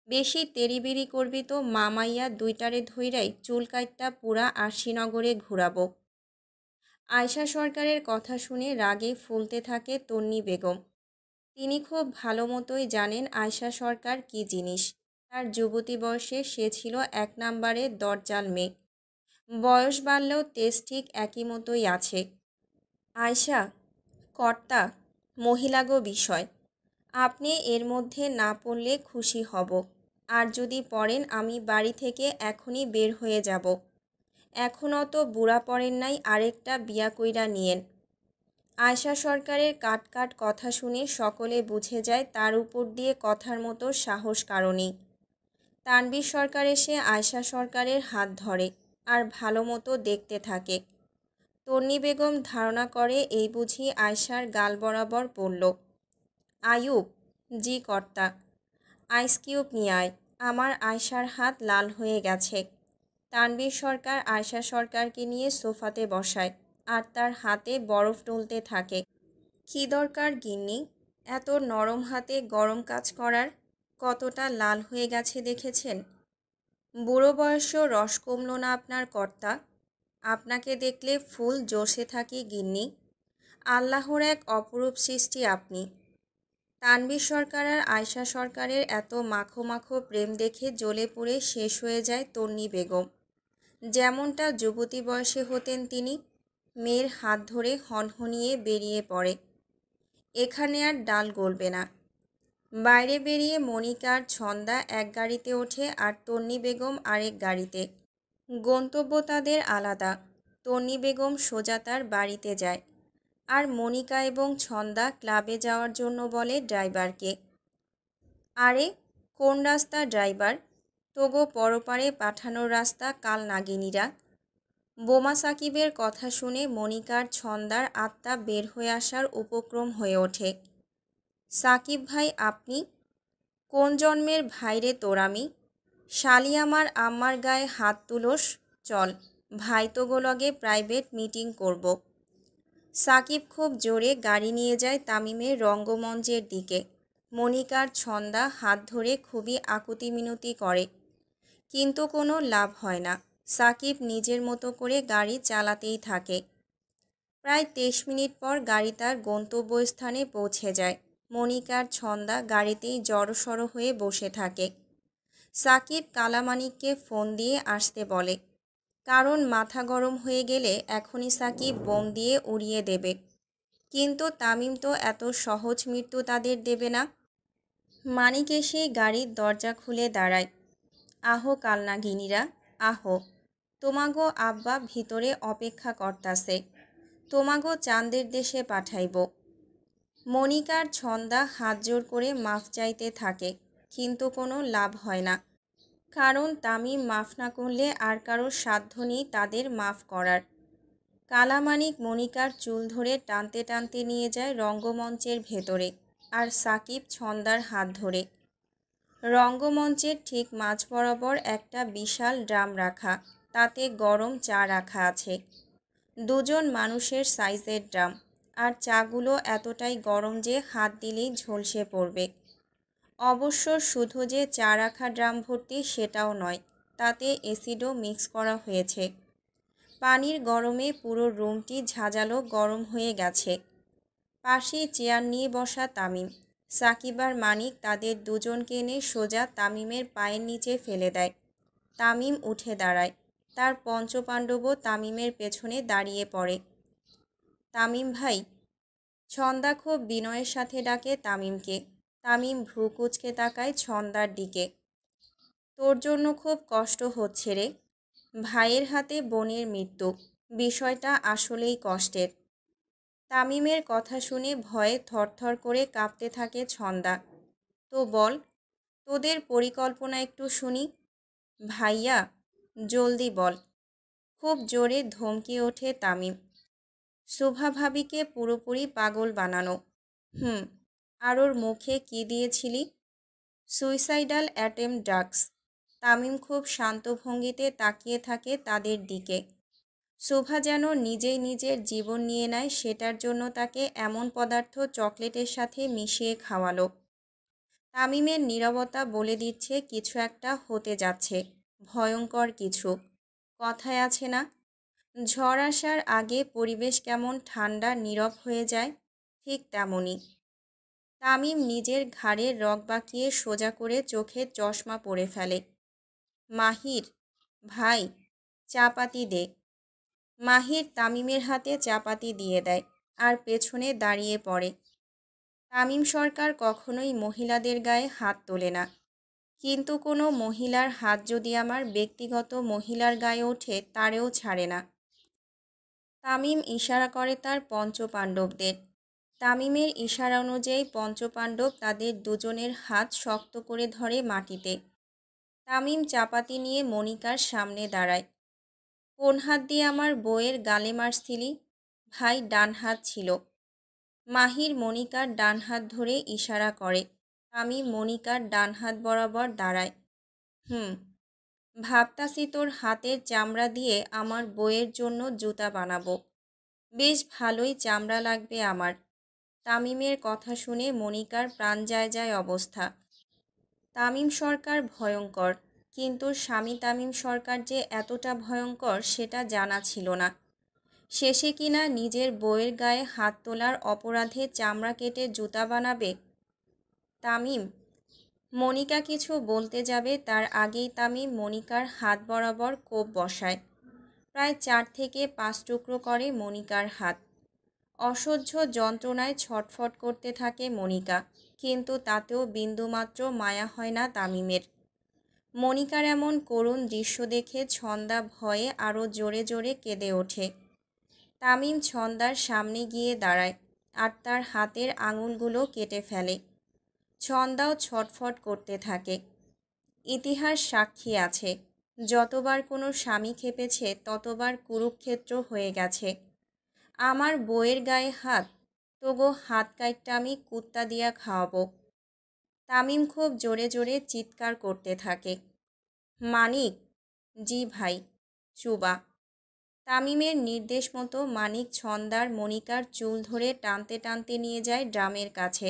Speaker 1: বেশি তেড়িবেড়ি করবি তো মামাইয়া দুইটারে ধইরাই চুল কাইট্টা পুরা আরশিনগরে ঘুরাবো। আয়শা সরকারের কথা শুনে রাগে ফুলতে থাকে তন্নি বেগম। তিনি খুব ভালো মতোই জানেন আয়শা সরকার কী জিনিস। তার যুবতী বয়সে সে ছিল এক নাম্বারের দরজাল মেয়ে। বয়স বাড়লেও তেজ ঠিক একই মতোই আছে। আয়শা, কর্তা, মহিলাগো বিষয়। আপনি এর মধ্যে না পড়লে খুশি হব। আর যদি পড়েন আমি বাড়ি থেকে এখনই বের হয়ে যাব। এখনও তো বুড়া পড়েন নাই, আরেকটা বিয়া কইরা নিয়েন। আয়শা সরকারের কাট কাট কথা শুনে সকলে বুঝে যায় তার উপর দিয়ে কথার মতো সাহস কারণেই। তানভীর সরকার এসে আয়শা সরকারের হাত ধরে। আর ভালো মতো দেখতে থাকে। তন্নি বেগম ধারণা করে এই বুঝি আয়শার গাল বরাবর পড়ল। আয়ুব, জি কর্তা। আইস কিউব নিয়ে আয়। আমার আয়শার হাত লাল হয়ে গেছে। তানভীর সরকার আয়শা সরকারকে নিয়ে সোফাতে বসায় আর তার হাতে বরফ ডলতে থাকে। কী দরকার গিন্নি, এত নরম হাতে গরম কাজ করার? কতটা লাল হয়ে গেছে দেখেছেন? বুড়ো বয়সেও রস কমল না আপনার কর্তা। আপনাকে দেখলে ফুল জোশে থাকি গিন্নি। আল্লাহর এক অপরূপ সৃষ্টি আপনি। তানভীর সরকার আর আয়শা সরকারের এত মাখো মাখো প্রেম দেখে জ্বলে পুড়ে শেষ হয়ে যায় তন্নি বেগম। যেমনটা যুবতী বয়সে হতেন তিনি। মেয়ের হাত ধরে হনহনিয়ে বেরিয়ে পড়ে। এখানে আর ডাল গলবে না। বাইরে বেরিয়ে মনিকা আর ছন্দা এক গাড়িতে ওঠে আর তন্নি বেগম আরেক গাড়িতে। গন্তব্য তাদের আলাদা। তন্নি বেগম সোজা তার বাড়িতে যায় আর মনিকা এবং ছন্দা ক্লাবে যাওয়ার জন্য বলে ড্রাইভারকে। আরে কোন রাস্তা ড্রাইভার? তোগো পরপারে পাঠানোর রাস্তা কাল নাগিনীরা। বোমা সাকিবের কথা শুনে মনিকার ছন্দার আত্মা বের হয়ে আসার উপক্রম হয়ে ওঠে। সাকিব ভাই আপনি? কোন জন্মের ভাইরে তোর আমি? শালি আমার আম্মার গায়ে হাত তুলোস? চল ভাই তোগো লগে প্রাইভেট মিটিং করব। সাকিব খুব জোরে গাড়ি নিয়ে যায় তামিমের রঙ্গমঞ্চের দিকে। মনিকার ছন্দা হাত ধরে খুবই আকুতি মিনতি করে, কিন্তু কোনো লাভ হয় না। সাকিব নিজের মতো করে গাড়ি চালাতেই থাকে। প্রায় 23 মিনিট পর গাড়ি তার গন্তব্যস্থানে পৌঁছে যায়। মনিকার ছন্দা গাড়িতেই জড়সড় হয়ে বসে থাকে। সাকিব কালামানিককে ফোন দিয়ে আসতে বলে, কারণ মাথা গরম হয়ে গেলে এখনই সাকিব বোম দিয়ে উড়িয়ে দেবে। কিন্তু তামিম তো এত সহজ মৃত্যু তাদের দেবে না। মানিক এসে গাড়ির দরজা খুলে দাঁড়ায়। আহো কালনাগিনীরা, আহো। তোমাগো আব্বা ভিতরে অপেক্ষা করতাছে। তোমাগো চাঁদের দেশে পাঠাইব। মনিকার ছন্দা হাত জোর করে মাফ চাইতে থাকে, কিন্তু কোনো লাভ হয় না। কারণ তামিম মাফ না করলে আর কারোর সাধ্য নেই তাদের মাফ করার। কালামানিক মনিকার চুল ধরে টানতে টানতে নিয়ে যায় রঙ্গমঞ্চের ভেতরে, আর সাকিব ছন্দার হাত ধরে। রঙ্গমঞ্চের ঠিক মাঝ বরাবর একটা বিশাল ড্রাম রাখা, তাতে গরম চা রাখা আছে। দুজন মানুষের সাইজের ড্রাম, আর চাগুলো এতটাই গরম যে হাত দিলেই ঝলসে পড়বে। অবশ্য শুধু যে চা রাখা ড্রাম ভর্তি সেটাও নয়, তাতে অ্যাসিডও মিক্স করা হয়েছে। পানির গরমে পুরো রুমটি ঝাঁঝালো গরম হয়ে গেছে। পাশে চেয়ার নিয়ে বসা তামিম, সাকিব আর মানিক তাদের দুজনকে এনে সোজা তামিমের পায়ের নিচে ফেলে দেয়। তামিম উঠে দাঁড়ায়। তার পঞ্চপাণ্ডবও তামিমের পেছনে দাঁড়িয়ে পড়ে। তামিম ভাই। ছন্দা খুব বিনয়ের সাথে ডাকে তামিমকে। তামিম ভ্রু কুঁচকে তাকায় ছন্দার দিকে। তোর জন্য খুব কষ্ট হচ্ছে রে। ভাইয়ের হাতে বোনের মৃত্যু, বিষয়টা আসলেই কষ্টের। তামিমের কথা শুনে ভয়ে থরথর করে কাঁপতে থাকে ছন্দা। তো বল, তোদের পরিকল্পনা একটু শুনি। ভাইয়া, জলদি বল। খুব জোরে ধমকে ওঠে তামিম। শুভা ভাবিকে পুরোপুরি পাগল বানানো। আর ওর মুখে কি দিয়েছিলি? Suicidal attempt drugs. তামিম খুব শান্ত ভঙ্গিতে তাকিয়ে থাকে তাদের দিকে। শুভা যেন নিজেই নিজের জীবন নিয়ে নেয় সেটার জন্য তাকে এমন পদার্থ চকলেটের সাথে মিশিয়ে খাওয়ালো। তামিমের নীরবতা বলে দিচ্ছে কিছু একটা হতে যাচ্ছে, ভয়ঙ্কর কিছু। কথায় আছে না, ঝড় আসার আগে পরিবেশ কেমন ঠান্ডা নীরব হয়ে যায়, ঠিক তেমনই। তামিম নিজের ঘাড়ের রগ বাঁকিয়ে সোজা করে চোখে চশমা পরে ফেলে। মাহির, ভাই, চাপাতি দে। মাহির তামিমের হাতে চাপাতি দিয়ে দেয় আর পেছনে দাঁড়িয়ে পড়ে। তামিম সরকার কখনোই মহিলাদের গায়ে হাত তোলে না, কিন্তু কোনো মহিলার হাত যদি আমার ব্যক্তিগত মহিলার গায়ে ওঠে তারেও ছাড়ে না। তামিম ইশারা করে তার পঞ্চপাণ্ডবদের। তামিমের ইশারা অনুযায়ী পঞ্চপাণ্ডব তাদের দুজনের হাত শক্ত করে ধরে মাটিতে। তামিম চাপাতি নিয়ে মনিকার সামনে দাঁড়ায়। কোন হাত দিয়ে আমার বউয়ের গালে মারছিলি? ভাই ডান হাত ছিল। মাহির মনিকার ডান হাত ধরে ইশারা করে। আমি মনিকার ডান হাত বরাবর দাঁড়ায়। হুম, ভাবতাছি তোর হাতের চামড়া দিয়ে আমার বউয়ের জন্য জুতা বানাবো। বেশ ভালোই চামড়া লাগবে আমার। তামিমের কথা শুনে মনিকার প্রাণ যায় যায় অবস্থা। তামিম সরকার ভয়ঙ্কর, কিন্তু স্বামী তামিম সরকার যে এতটা ভয়ঙ্কর সেটা জানা ছিল না। শেষে কিনা নিজের বউয়ের গায়ে হাত তোলার অপরাধে চামড়া কেটে জুতা বানাবে তামিম। মনিকা কিছু বলতে যাবে তার আগেই তামিম মনিকার হাত বরাবর কোপ বসায়। প্রায় 4 থেকে 5 টুকরো করে মনিকার হাত। অসহ্য যন্ত্রণায় ছটফট করতে থাকে মনিকা, কিন্তু তাতেও বিন্দুমাত্র মায়া হয় না তামিমের। মনিকার এমন করুণ দৃশ্য দেখে ছন্দা ভয়ে আরও জোরে জোরে কেঁদে ওঠে। তামিম ছন্দার সামনে গিয়ে দাঁড়ায় আর তার হাতের আঙুলগুলো কেটে ফেলে। ছন্দাও ছটফট করতে থাকে। ইতিহাস সাক্ষী আছে, যতবার কোনো স্বামী খেপেছে ততবার কুরুক্ষেত্র হয়ে গেছে। আমার বউয়ের গায়ে হাত, তোগো হাত কাইটটা আমি কুত্তা দিয়া খাওয়াবো। তামিম খুব জোরে জোরে চিৎকার করতে থাকে। মানিক। জি ভাই। চুবা। তামিমের নির্দেশ মতো মানিক ছন্দার মনিকার চুল ধরে টানতে টানতে নিয়ে যায় ড্রামের কাছে।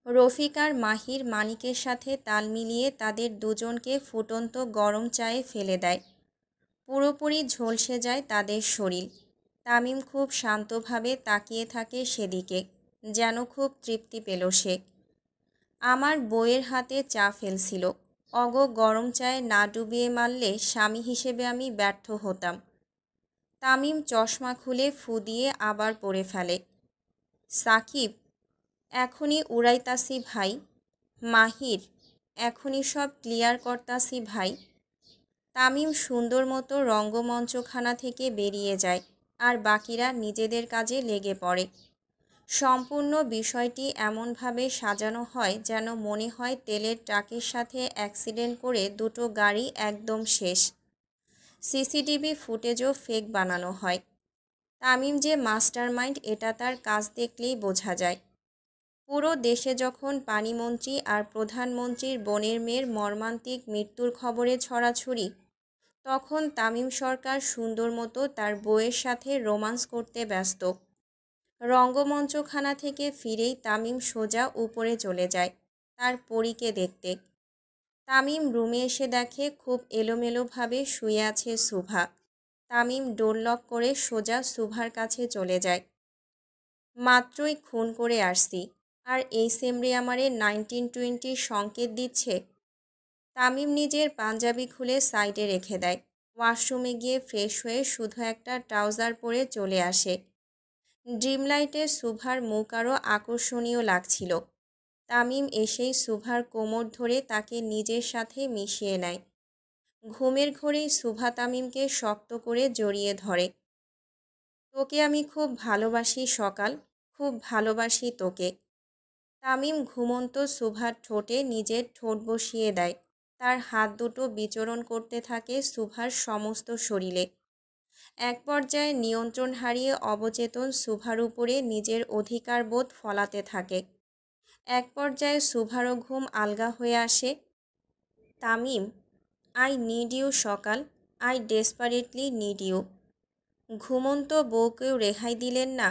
Speaker 1: রফিক আর মাহির মানিকের সাথে তাল মিলিয়ে তাদের দুজনকে ফুটন্ত গরম চায়ে ফেলে দেয়। পুরোপুরি ঝলসে যায় তাদের শরীর। তামিম খুব শান্তভাবে তাকিয়ে থাকে সেদিকে, যেন খুব তৃপ্তি পেল সে। আমার বউয়ের হাতে চা ফেলছিল, গরম চায়ে না ডুবিয়ে মারলে স্বামী হিসেবে আমি ব্যর্থ হতাম। তামিম চশমা খুলে ফু দিয়ে আবার পড়ে ফেলে। সাকিব, এখনই উড়াইতাসি ভাই। মাহির, এখনই সব ক্লিয়ার করতাসি ভাই। তামিম সুন্দর মতো রঙ্গমঞ্চখানা থেকে বেরিয়ে যায় আর বাকিরা নিজেদের কাজে লেগে পড়ে। সম্পূর্ণ বিষয়টি এমনভাবে সাজানো হয় যেন মনে হয় তেলের ট্রাকের সাথে অ্যাক্সিডেন্ট করে দুটো গাড়ি একদম শেষ। সিসিটিভি ফুটেজও ফেক বানানো হয়। তামিম যে মাস্টারমাইন্ড এটা তার কাজ দেখলেই বোঝা যায়। পুরো দেশে যখন পানিমন্ত্রী আর প্রধানমন্ত্রীর বোনের মেয়ের মর্মান্তিক মৃত্যুর খবরে ছড়াছড়ি, তখন তামিম সরকার সুন্দর মতো তার বউয়ের সাথে রোমান্স করতে ব্যস্ত। রঙ্গমঞ্চখানা থেকে ফিরেই তামিম সোজা উপরে চলে যায় তার পরীকে দেখতে। তামিম রুমে এসে দেখে খুব এলোমেলোভাবে শুয়ে আছে সুভা। তামিম ডোর লক করে সোজা সুভার কাছে চলে যায়। মাত্রই খুন করে আসছি, আর এই সেমরি আমারে 1920 সংকেত দিচ্ছে। তামিম নিজের পাঞ্জাবি খুলে সাইডে রেখে দেয়। ওয়াশরুমে গিয়ে ফ্রেশ হয়ে শুধু একটা ট্রাউজার পরে চলে আসে। ড্রিম লাইটে সুভার মুখ আরও আকর্ষণীয় লাগছিল। তামিম এসেই সুভার কোমর ধরে তাকে নিজের সাথে মিশিয়ে নেয়। ঘুমের ঘোরেই সুভা তামিমকে শক্ত করে জড়িয়ে ধরে। তোকে আমি খুব ভালোবাসি সকাল, খুব ভালোবাসি তোকে। তামিম ঘুমন্ত সুভার ঠোঁটে নিজের ঠোঁট বসিয়ে দেয়। তার হাত দুটো বিচরণ করতে থাকে সুভার সমস্ত শরীরে। এক পর্যায়ে নিয়ন্ত্রণ হারিয়ে অবচেতন সুভার উপরে নিজের অধিকারবোধ ফলাতে থাকে। এক পর্যায়ে সুভারও ঘুম আলগা হয়ে আসে। তামিম, আই নিড ইউ সকাল, আই ডেসপারেটলি নিড ইউ। ঘুমন্ত বউকেও রেহাই দিলেন না?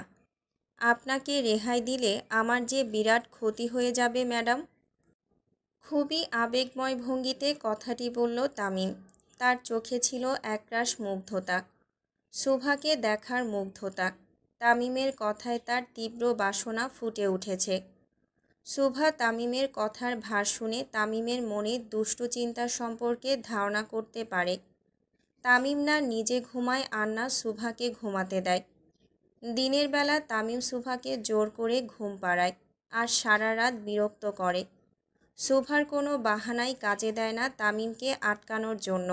Speaker 1: আপনাকে রেহাই দিলে আমার যে বিরাট ক্ষতি হয়ে যাবে ম্যাডাম। খুবই আবেগময় ভঙ্গিতে কথাটি বলল তামিম। তার চোখে ছিল একরাশ মুগ্ধতা, সুভাকে দেখার মুগ্ধতা। তামিমের কথায় তার তীব্র বাসনা ফুটে উঠেছে। সুভা তামিমের কথার ভার শুনে তামিমের মনে দুষ্টু চিন্তা সম্পর্কে ধারণা করতে পারে। তামিম না নিজে ঘুমায় আর না সুভাকে ঘুমাতে দেয়। দিনের বেলা তামিম সুভাকে জোর করে ঘুম পাড়ায় আর সারা রাত বিরক্ত করে। সুভার কোনো বাহানাই কাজে দেয় না তামিমকে আটকানোর জন্য।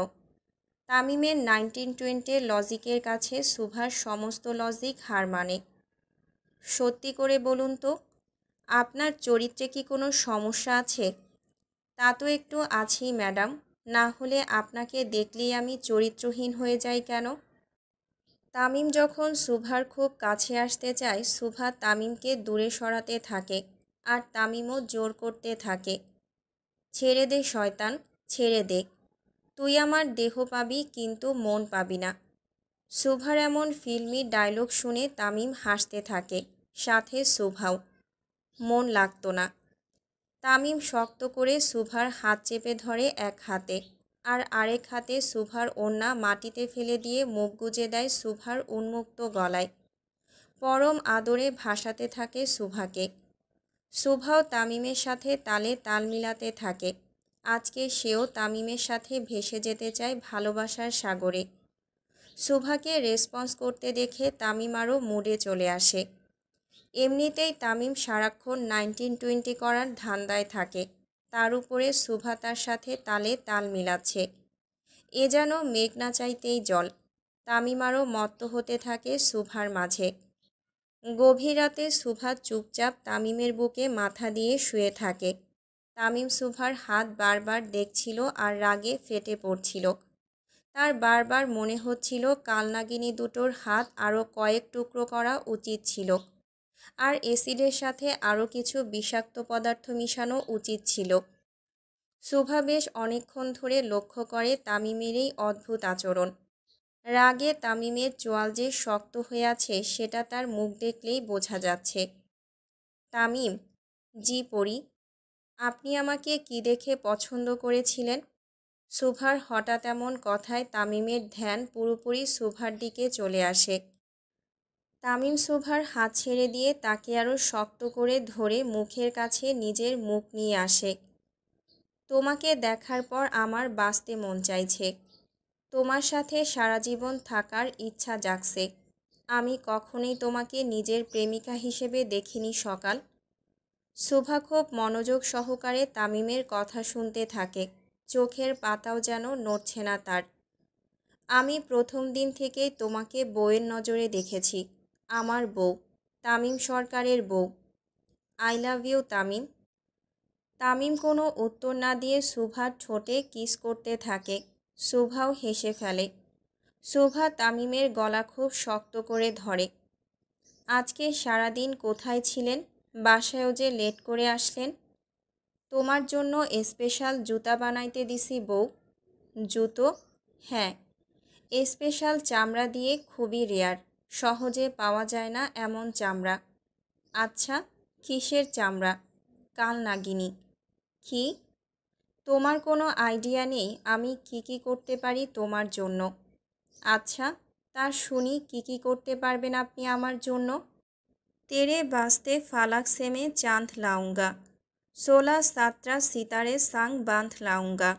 Speaker 1: তামিমের 1920 লজিকের কাছে সুভার সমস্ত লজিক হার মানে। সত্যি করে বলুন তো, আপনার চরিত্রে কি কোনো সমস্যা আছে? তা তো একটু আছেই ম্যাডাম, না হলে আপনাকে দেখলেই আমি চরিত্রহীন হয়ে যাই কেন? তামিম যখন শুভার খুব কাছে আসতে চায়, শুভা তামিমকে দূরে সরাতে থাকে আর তামিমও জোর করতে থাকে। ছেড়ে দে শয়তান, ছেড়ে দে। তুই আমার দেহ পাবি কিন্তু মন পাবি না। শুভার এমন ফিল্মি ডায়লগ শুনে তামিম হাসতে থাকে, সাথে শুভাও। মন লাগতো না। তামিম শক্ত করে শুভার হাত চেপে ধরে এক হাতে, আর আরেক হাতে শুভার ওড়না মাটিতে ফেলে দিয়ে মুখ গুজে দেয় শুভার উন্মুক্ত গলায়। পরম আদরে ভাসাতে থাকে শুভাকে। শুভাও তামিমের সাথে তালে তাল মিলাতে থাকে। আজকে সেও তামিমের সাথে ভেসে যেতে চায় ভালোবাসার সাগরে। শুভাকে রেসপন্স করতে দেখে তামিম আরও মুডে চলে আসে। এমনিতেই তামিম সারাক্ষণ 1920 করার ধান্দায় থাকে, তার উপরে শুভা তার সাথে তালে তাল মিলাচ্ছে। এ যেন মেঘ না চাইতেই জল। তামিম আরও মত্ত হতে থাকে শুভার মাঝে। গভীর রাতে শুভা চুপচাপ তামিমের বুকে মাথা দিয়ে শুয়ে থাকে। তামিম শুভার হাত বারবার দেখছিল আর রাগে ফেটে পড়ছিল। তার বারবার মনে হচ্ছিল কালনাগিনী দুটোর হাত আরও কয়েক টুকরো করা উচিত ছিল, আর অ্যাসিডের সাথে আরও কিছু বিষাক্ত পদার্থ মিশানো উচিত ছিল। শুভা বেশ অনেকক্ষণ ধরে লক্ষ্য করে তামিমের এই অদ্ভুত আচরণ। রাগে তামিমের চোয়াল যে শক্ত হয়ে আছে সেটা তার মুখ দেখলেই বোঝা যাচ্ছে। তামিম, জি পড়ি, আপনি আমাকে কি দেখে পছন্দ করেছিলেন? শুভার হঠাৎ এমন কথায় তামিমের ধ্যান পুরোপুরি শুভার দিকে চলে আসে। তামিম শুভার হাত ছেড়ে দিয়ে তাকে আরও শক্ত করে ধরে মুখের কাছে নিজের মুখ নিয়ে আসে। তোমাকে দেখার পর আমার বাঁচতে মন চাইছে। তোমার সাথে সারা জীবন থাকার ইচ্ছা জাগছে। আমি কখনোই তোমাকে নিজের প্রেমিকা হিসেবে দেখিনি সকাল। শুভা খুব মনোযোগ সহকারে তামিমের কথা শুনতে থাকে, চোখের পাতাও যেন নড়ছে না তার। আমি প্রথম দিন থেকেই তোমাকে বউয়ের নজরে দেখেছি, আমার বউ, তামিম সরকারের বউ। I love you Tamim. Tamim কোনো উত্তর না দিয়ে শুভার ঠোঁটে কিস করতে থাকে। শুভাও হেসে ফেলে। শুভা তামিমের গলা খুব শক্ত করে ধরে। আজকে সারাদিন কোথায় ছিলেন? বাসায়ও যে লেট করে আসলেন। তোমার জন্য স্পেশাল জুতা বানাইতে দিছি বউ। জুতো? হ্যাঁ, স্পেশাল চামড়া দিয়ে, খুবই রেয়ার, সহজে পাওয়া যায় না এমন চামড়া। আচ্ছা, কিসের চামড়া? কালনাগিনী। কি? তোমার কোনো আইডিয়া নেই আমি কি করতে পারি তোমার জন্য? আচ্ছা, তা শুনি কি করতে পারবেন আপনি আমার জন্য? তেরে বাস্তে ফালাক সে মে চাঁদ লাউঙ্গা, 16 17 সিতারে সাং বাঁধ লাউঙ্গা।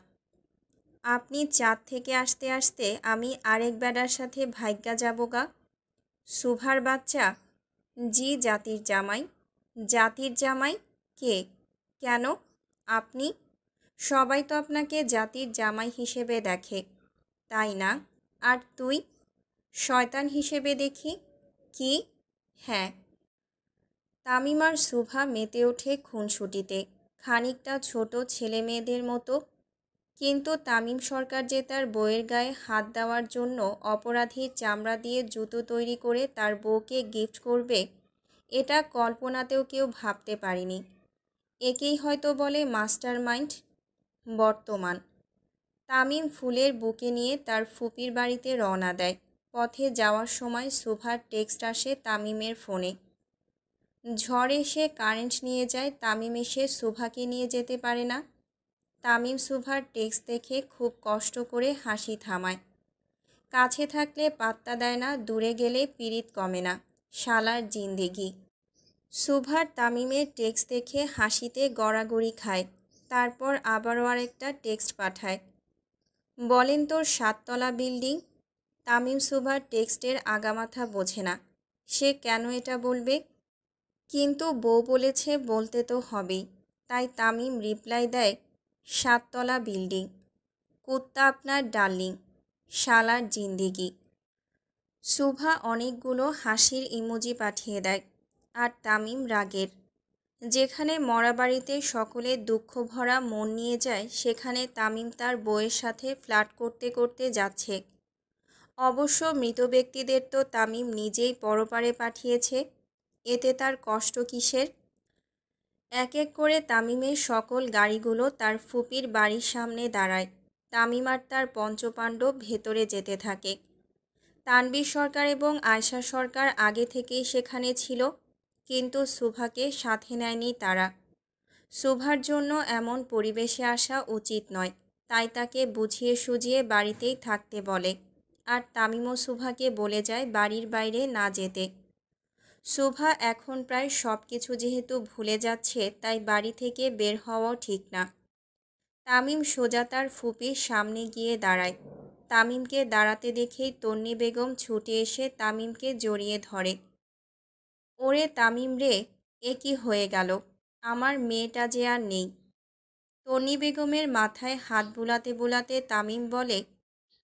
Speaker 1: আপনি চাঁদ থেকে আসতে আসতে আমি আরেক বেডার সাথে ভাগ্যা যাব গা। শুভার বাচ্চা? জি জাতির জামাই। জাতির জামাই? কে? কেন? আপনি? সবাই তো আপনাকে জাতির জামাই হিসেবে দেখে, তাই না? আর তুই? শয়তান হিসেবে দেখি। কি? হ্যাঁ। তামিম আর শুভা মেতে ওঠে খুনসুটিতে, খানিকটা ছোট ছেলে মেয়েদের মতো। কিন্তু তামিম সরকার যে তার বউয়ের গায়ে হাত দেওয়ার জন্য অপরাধীর চামড়া দিয়ে জুতো তৈরি করে তার বউকে গিফট করবে, এটা কল্পনাতেও কেউ ভাবতে পারেনি। একেই হয়তো বলে মাস্টার মাইন্ড। বর্তমান। তামিম ফুলের বুকে নিয়ে তার ফুপির বাড়িতে রওনা দেয়। পথে যাওয়ার সময় শুভার টেক্সট আসে তামিমের ফোনে। ঝড় এসে কারেন্ট নিয়ে যায়, তামিম এসে শুভাকে নিয়ে যেতে পারে না। তামিম শুভার টেক্সট দেখে খুব কষ্ট করে হাসি থামায়। কাছে থাকলে পাত্তা দেয় না, দূরে গেলে পীড়িত কমে না, শালার জিন্দেগি। শুভার তামিমের টেক্সট দেখে হাসিতে গড়াগড়ি খায়। তারপর আবারও আরেকটা টেক্সট পাঠায়। বলেন তোর 7 তলা বিল্ডিং। তামিম শুভার টেক্সটের আগামাথা বোঝে না, সে কেন এটা বলবে, কিন্তু বউ বলেছে বলতে তো হবেই। তাই তামিম রিপ্লাই দেয়, 7 তলা বিল্ডিং। কুত্তা আপনার ডার্লিং, শালার জিন্দেগি। শুভা অনেকগুলো হাসির ইমোজি পাঠিয়ে দেয়, আর তামিম রাগের। যেখানে মরা বাড়িতে সকলে দুঃখ ভরা মন নিয়ে যায়, সেখানে তামিম তার বউয়ের সাথে ফ্লার্ট করতে করতে যাচ্ছে। অবশ্য মৃত ব্যক্তিদের তো তামিম নিজেই পরপারে পাঠিয়েছে, এতে তার কষ্ট কিসের? এক এক করে তামিমের সকল গাড়িগুলো তার ফুপির বাড়ির সামনে দাঁড়ায়। তামিম আর তার পঞ্চপাণ্ডব ভেতরে যেতে থাকে। তানভীর সরকার এবং আয়শা সরকার আগে থেকেই সেখানে ছিল, কিন্তু শুভাকে সাথে নেয়নি তারা। শুভার জন্য এমন পরিবেশে আসা উচিত নয়, তাই তাকে বুঝিয়ে সুঝিয়ে বাড়িতেই থাকতে বলে। আর তামিমও শুভাকে বলে যায় বাড়ির বাইরে না যেতে। শুভা এখন প্রায় সব কিছু যেহেতু ভুলে যাচ্ছে, তাই বাড়ি থেকে বের হওয়াও ঠিক না। তামিম সোজা তার ফুপির সামনে গিয়ে দাঁড়ায়। তামিমকে দাঁড়াতে দেখেই তন্নি বেগম ছুটে এসে তামিমকে জড়িয়ে ধরে। ওরে তামিম রে, এ কি হয়ে গেল? আমার মেয়েটা যে আর নেই। তন্নি বেগমের মাথায় হাত বুলাতে বুলাতে তামিম বলে,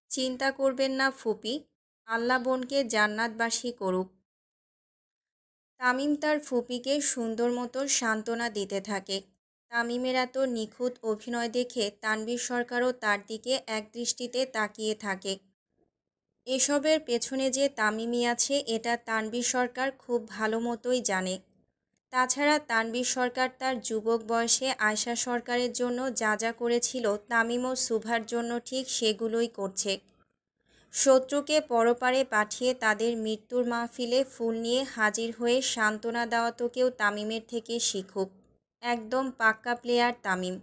Speaker 1: চিন্তা করবেন না ফুপি, আল্লাহ বোনকে জান্নাতবাসী করুক। তামিম তার ফুপিকে সুন্দর মতো সান্ত্বনা দিতে থাকে। তামিমের এত নিখুঁত অভিনয় দেখে তানভীর সরকারও তার দিকে একদৃষ্টিতে তাকিয়ে থাকে। এসবের পেছনে যে তামিমই আছে, এটা তানভীর সরকার খুব ভালো মতোই জানে। তাছাড়া তানভীর সরকার তার যুবক বয়সে আয়শা সরকারের জন্য যা যা করেছিল, তামিম ও শুভার জন্য ঠিক সেগুলোই করছে। শত্রুকে পরপারে পাঠিয়ে তাদের মৃত্যুর মাহফিলে ফুল নিয়ে হাজির হয়ে সান্ত্বনা দেওয়া তো কেউ তামিমের থেকে শিখুক। একদম পাক্কা প্লেয়ার তামিম।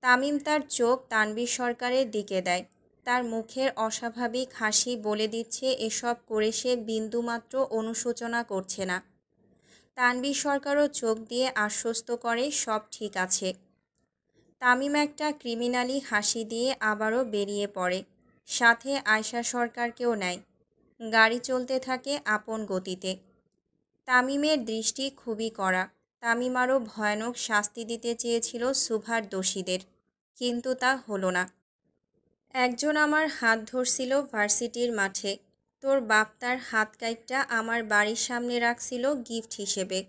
Speaker 1: তামিম তার চোখ তানভীর সরকারের দিকে দেয়। তার মুখের অস্বাভাবিক হাসি বলে দিচ্ছে এসব করে সে বিন্দুমাত্র অনুশোচনা করছে না। তানভীর সরকারও চোখ দিয়ে আশ্বস্ত করে সব ঠিক আছে। তামিম একটা ক্রিমিনালি হাসি দিয়ে আবারও বেরিয়ে পড়ে, সাথে আয়শা সরকারকেও নেয়। গাড়ি চলতে থাকে আপন গতিতে। তামিমের দৃষ্টি খুবই কড়া। তামিম আরও ভয়ানক শাস্তি দিতে চেয়েছিল শুভার দোষীদের, কিন্তু তা হলো না। একজন আমার হাত ধরছিল ভার্সিটির মাঠে। তোর বাপ তার হাত কাইটটা আমার বাড়ির সামনে রাখছিল গিফট হিসেবে।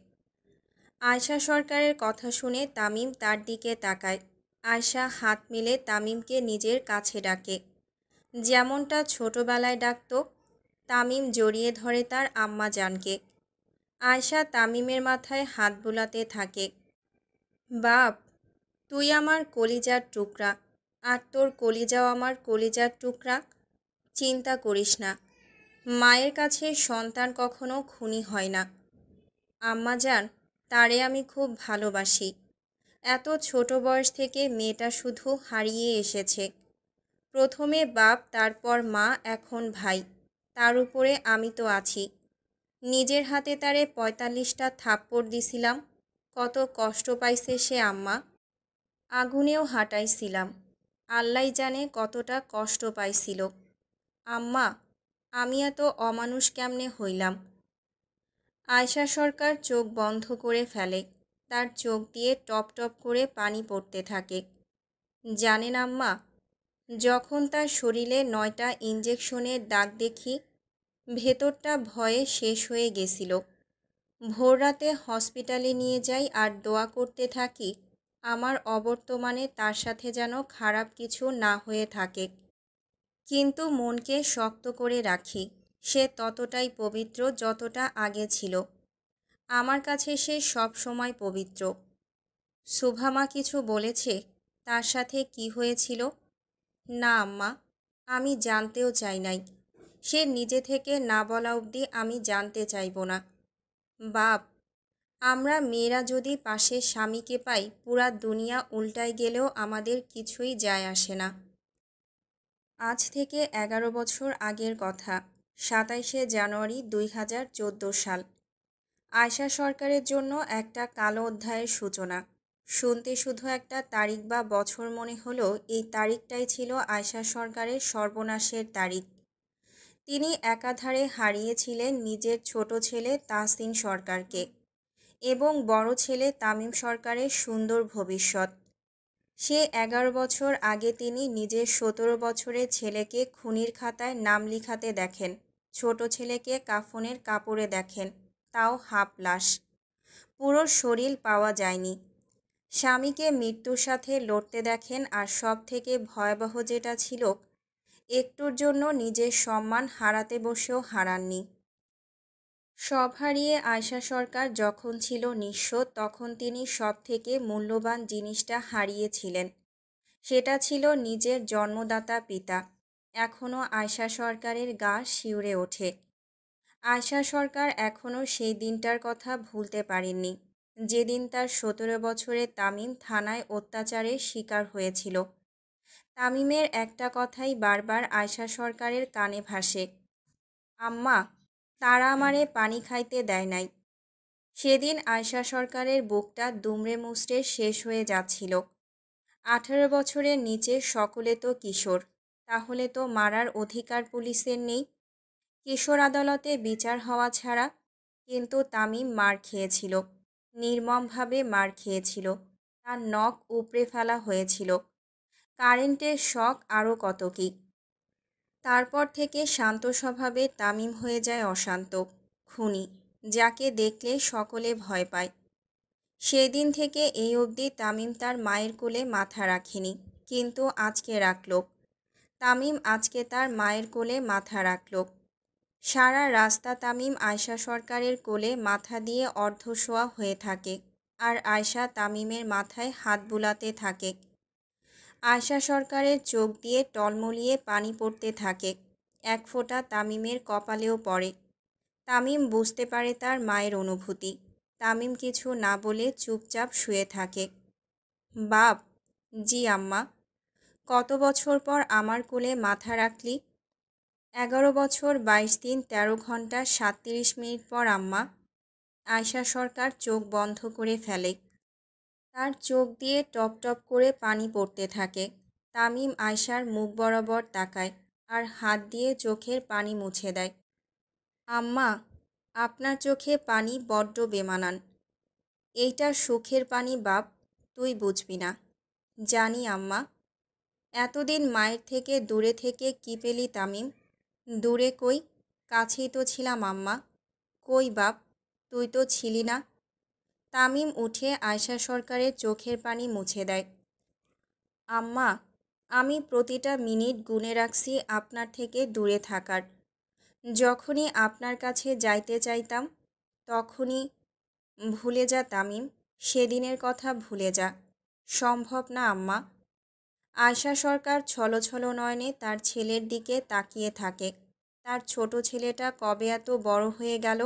Speaker 1: আয়শা সরকারের কথা শুনে তামিম তার দিকে তাকায়। আয়শা হাত মেলে তামিমকে নিজের কাছে ডাকে, যেমনটা ছোটবেলায় ডাকত। তামিম জড়িয়ে ধরে তার আম্মা জানকে। আয়শা তামিমের মাথায় হাত বুলাতে থাকে। বাপ, তুই আমার কলিজার টুকরা, আর তোর কলিজাও আমার কলিজার টুকরা। চিন্তা করিস না, মায়ের কাছে সন্তান কখনো খুনি হয় না। আম্মা জান, তারে আমি খুব ভালোবাসি। এত ছোট বয়স থেকে মেয়েটা শুধু হারিয়ে এসেছে। প্রথমে বাপ, তারপর মা, এখন ভাই, তার উপরে আমি তো আছি। নিজের হাতে তারে ৪৫টা থাপ্পড় দিছিলাম। কত কষ্ট পাইছে সে আম্মা। আগুনেও হাঁটাইছিলাম, আল্লাহ জানে কতটা কষ্ট পাইছিল। আম্মা, আমি এত অমানুষ কেমনে হইলাম? আয়শা সরকার চোখ বন্ধ করে ফেলে। তার চোখ দিয়ে টপ টপ করে পানি পড়তে থাকে। জানেন আম্মা, যখন তার শরীরে ৯টা ইঞ্জেকশনের দাগ দেখি, ভেতরটা ভয়ে শেষ হয়ে গেছিল। ভোররাতে হসপিটালে নিয়ে যাই আর দোয়া করতে থাকি আমার অবর্তমানে তার সাথে যেন খারাপ কিছু না হয়ে থাকে। কিন্তু মনকে শক্ত করে রাখি, সে ততটাই পবিত্র যতটা আগে ছিল। আমার কাছে সে সব সময় পবিত্র। শুভামা কিছু বলেছে তার সাথে কি হয়েছিল? না আম্মা, আমি জানতেও চাই নাই। সে নিজে থেকে না বলা অবধি আমি জানতে চাইব না। বাপ, আমরা মেয়েরা যদি পাশে স্বামীকে পাই, পুরা দুনিয়া উল্টায় গেলেও আমাদের কিছুই যায় আসে না। আজ থেকে 11 বছর আগের কথা, 27শে জানুয়ারি 2014 সাল। আয়শা সরকারের জন্য একটা কালো অধ্যায়ের সূচনা। শুনতে শুধু একটা তারিখ বা বছর মনে হলেও এই তারিখটাই ছিল আয়শা সরকারের সর্বনাশের তারিখ। তিনি একাধারে হারিয়েছিলেন নিজের ছোট ছেলে তাহসিন সরকারকে এবং বড় ছেলে তামিম সরকারের সুন্দর ভবিষ্যৎ। সে 11 বছর আগে তিনি নিজের 17 বছরের ছেলেকে খুনির খাতায় নাম লিখাতে দেখেন। ছোট ছেলেকে কাফনের কাপড়ে দেখেন, তাও হাফ লাশ। পুরো শরীর পাওয়া যায়নি। স্বামীকে মৃত্যুর সাথে লড়তে দেখেন, আর সব থেকে ভয়াবহ যেটা ছিল, একটুর জন্য নিজের সম্মান হারাতে বসেও হারাননি। সব হারিয়ে আয়শা সরকার যখন ছিল নিঃস্ব, তখন তিনি সব থেকে মূল্যবান জিনিসটা হারিয়েছিলেন। সেটা ছিল নিজের জন্মদাতা পিতা। এখনও আয়শা সরকারের গা শিউরে ওঠে। আয়শা সরকার এখনও সেই দিনটার কথা ভুলতে পারেননি, যেদিন তার 17 বছরের তামিম থানায় অত্যাচারের শিকার হয়েছিল। তামিমের একটা কথাই বারবার আয়শা সরকারের কানে ভাসে, আম্মা, তারা আমারে পানি খাইতে দেয় নাই। সেদিন আয়শা সরকারের বুকটা দুমড়ে মুচড়ে শেষ হয়ে যাচ্ছিল। 18 বছরের নিচে সকলে তো কিশোর, তাহলে তো মারার অধিকার পুলিশের নেই। কিশোর আদালতে বিচার হওয়া ছাড়া। কিন্তু তামিম মার খেয়েছিল, নির্মমভাবে মার খেয়েছিল। তার নখ উপড়ে ফেলা হয়েছিল, কারেন্টের শক, আরও কত কী। তারপর থেকে শান্ত স্বভাবে তামিম হয়ে যায় অশান্ত, খুনি, যাকে দেখলে সকলে ভয় পায়। সেই দিন থেকে এই অবধি তামিম তার মায়ের কোলে মাথা রাখেনি, কিন্তু আজকে রাখল। তামিম আজকে তার মায়ের কোলে মাথা রাখল। সারা রাস্তা তামিম আয়শা সরকারের কোলে মাথা দিয়ে অর্ধশোয়া হয়ে থাকে, আর আয়শা তামিমের মাথায় হাত বুলাতে থাকে। আয়শা সরকারের চোখ দিয়ে টলমলিয়ে পানি পড়তে থাকে। এক ফোঁটা তামিমের কপালেও পড়ে। তামিম বুঝতে পারে তার মায়ের অনুভূতি। তামিম কিছু না বলে চুপচাপ শুয়ে থাকে। বাপ, জি আম্মা। কত বছর পর আমার কোলে মাথা রাখলি? 11 বছর 22 দিন 13 ঘন্টা 37 মিনিট পর আম্মা। আয়শা সরকার চোখ বন্ধ করে ফেলে। তার চোখ দিয়ে টপ টপ করে পানি পড়তে থাকে। তামিম আয়শার মুখ বরাবর তাকায়, আর হাত দিয়ে চোখের পানি মুছে দেয়। আম্মা, আপনার চোখে পানি বড্ড বেমানান। এইটা সুখের পানি বাপ, তুই বুঝবি না। জানি আম্মা। এতদিন মায়ের থেকে দূরে থেকে কী পেলি তামিম? দূরে কই, কাছেই তো ছিলাম আম্মা। কই বাপ, তুই তো ছিলি না। তামিম উঠে আয়শা সরকারের চোখের পানি মুছে দেয়। আম্মা, আমি প্রতিটা মিনিট গুনে রাখছি আপনার থেকে দূরে থাকার। যখনই আপনার কাছে যাইতে চাইতাম, তখনই। ভুলে যা তামিম, সেদিনের কথা ভুলে যা। সম্ভব না আম্মা। আয়শা সরকার ছলছল নয়নে তার ছেলের দিকে তাকিয়ে থাকে। তার ছোট ছেলেটা কবে এত বড় হয়ে গেল।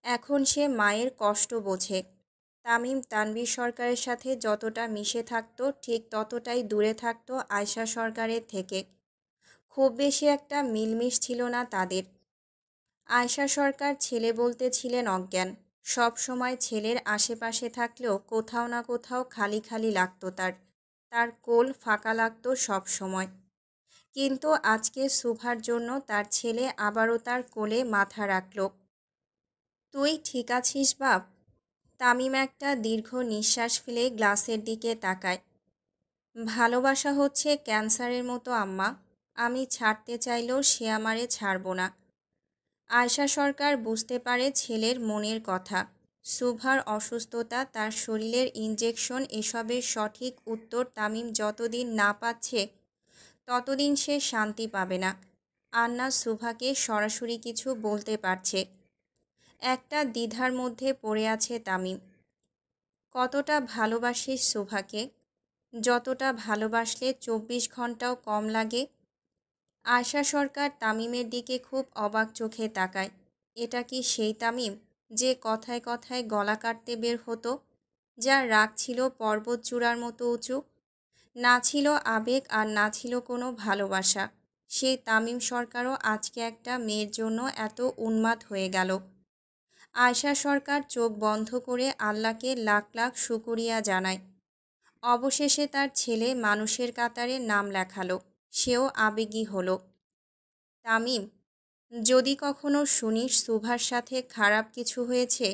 Speaker 1: এখন সে মায়ের কষ্ট বোঝে। তামিম তানভীর সরকারের সাথে যতটা মিশে থাকতো, ঠিক ততটাই দূরে থাকতো আয়শা সরকারের থেকে। খুব বেশি একটা মিলমিশ ছিল না তাদের। আয়শা সরকার ছেলে বলতে ছিলেন অজ্ঞান। সব সময় ছেলের আশেপাশে থাকলেও কোথাও না কোথাও খালি খালি লাগতো তার। তার কোল ফাঁকা লাগতো সব সময়। কিন্তু আজকে সুভার জন্য তার ছেলে আবারও তার কোলে মাথা রাখল। তুই ঠিক আছিস বাপ? তামিম একটা দীর্ঘ নিঃশ্বাস ফেলে গ্লাসের দিকে তাকায়। ভালোবাসা হচ্ছে ক্যান্সারের মতো আম্মা, আমি ছাড়তে চাইলেও সে আমারে ছাড়ব না। আয়শা সরকার বুঝতে পারে ছেলের মনের কথা। সুভার অসুস্থতা, তার শরীরের ইনজেকশন, এসবের সঠিক উত্তর তামিম যতদিন না পাচ্ছে, ততদিন সে শান্তি পাবে না। আর না সুভাকে সরাসরি কিছু বলতে পারছে। একটা দ্বিধার মধ্যে পড়ে আছে তামিম। কতটা ভালোবাসিস সুভাকে? যতটা ভালোবাসলে 24 ঘন্টাও কম লাগে। আয়শা সরকার তামিমের দিকে খুব অবাক চোখে তাকায়। এটা কি সেই তামিম যে কথায় কথায় গলা কাটতে বের হতো, যার রাগ ছিল পর্বত চূড়ার মতো উঁচু? না ছিল আবেগ, আর না ছিল কোনো ভালোবাসা। সেই তামিম সরকারও আজকে একটা মেয়ের জন্য এত উন্মাদ হয়ে গেল। আয়শা সরকার চোখ বন্ধ করে আল্লাহকে লাখ লাখ শুকরিয়া জানায়। অবশেষে তার ছেলে মানুষের কাতারে নাম লেখালো। সেও আবেগী হলো। তামিম, যদি কখনো শুনিস সুভার সাথে খারাপ কিছু হয়েছে,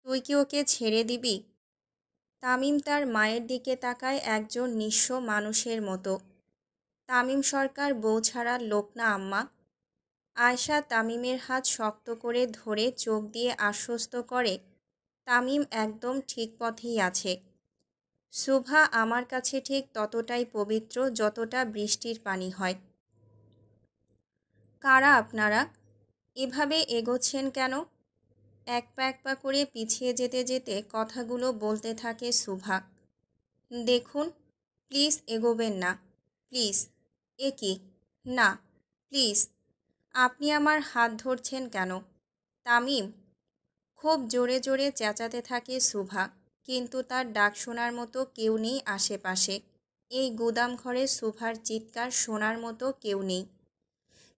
Speaker 1: তুই কি ওকে ছেড়ে দিবি? তামিম তার মায়ের দিকে তাকায় একজন নিঃস্ব মানুষের মতো। তামিম সরকার বউ ছাড়ার লোক না আম্মা। আয়শা তামিমের হাত শক্ত করে ধরে চোখ দিয়ে আশ্বস্ত করে, তামিম একদম ঠিক পথেই আছে। শুভা আমার কাছে ঠিক ততটাই পবিত্র যতটা বৃষ্টির পানি হয়। কারা আপনারা? এভাবে এগোচ্ছেন কেন? এক পা এক পা করে পিছিয়ে যেতে যেতে কথাগুলো বলতে থাকে শুভা। দেখুন, প্লিজ এগোবেন না, প্লিজ। এ কি? না, প্লিজ। আপনি আমার হাত ধরছেন কেন? তামিম। খুব জোরে জোরে চেঁচাতে থাকে শুভা, কিন্তু তার ডাক শোনার মতো কেউ নেই আশেপাশে। এই গুদাম ঘরে শুভার চিৎকার শোনার মতো কেউ নেই।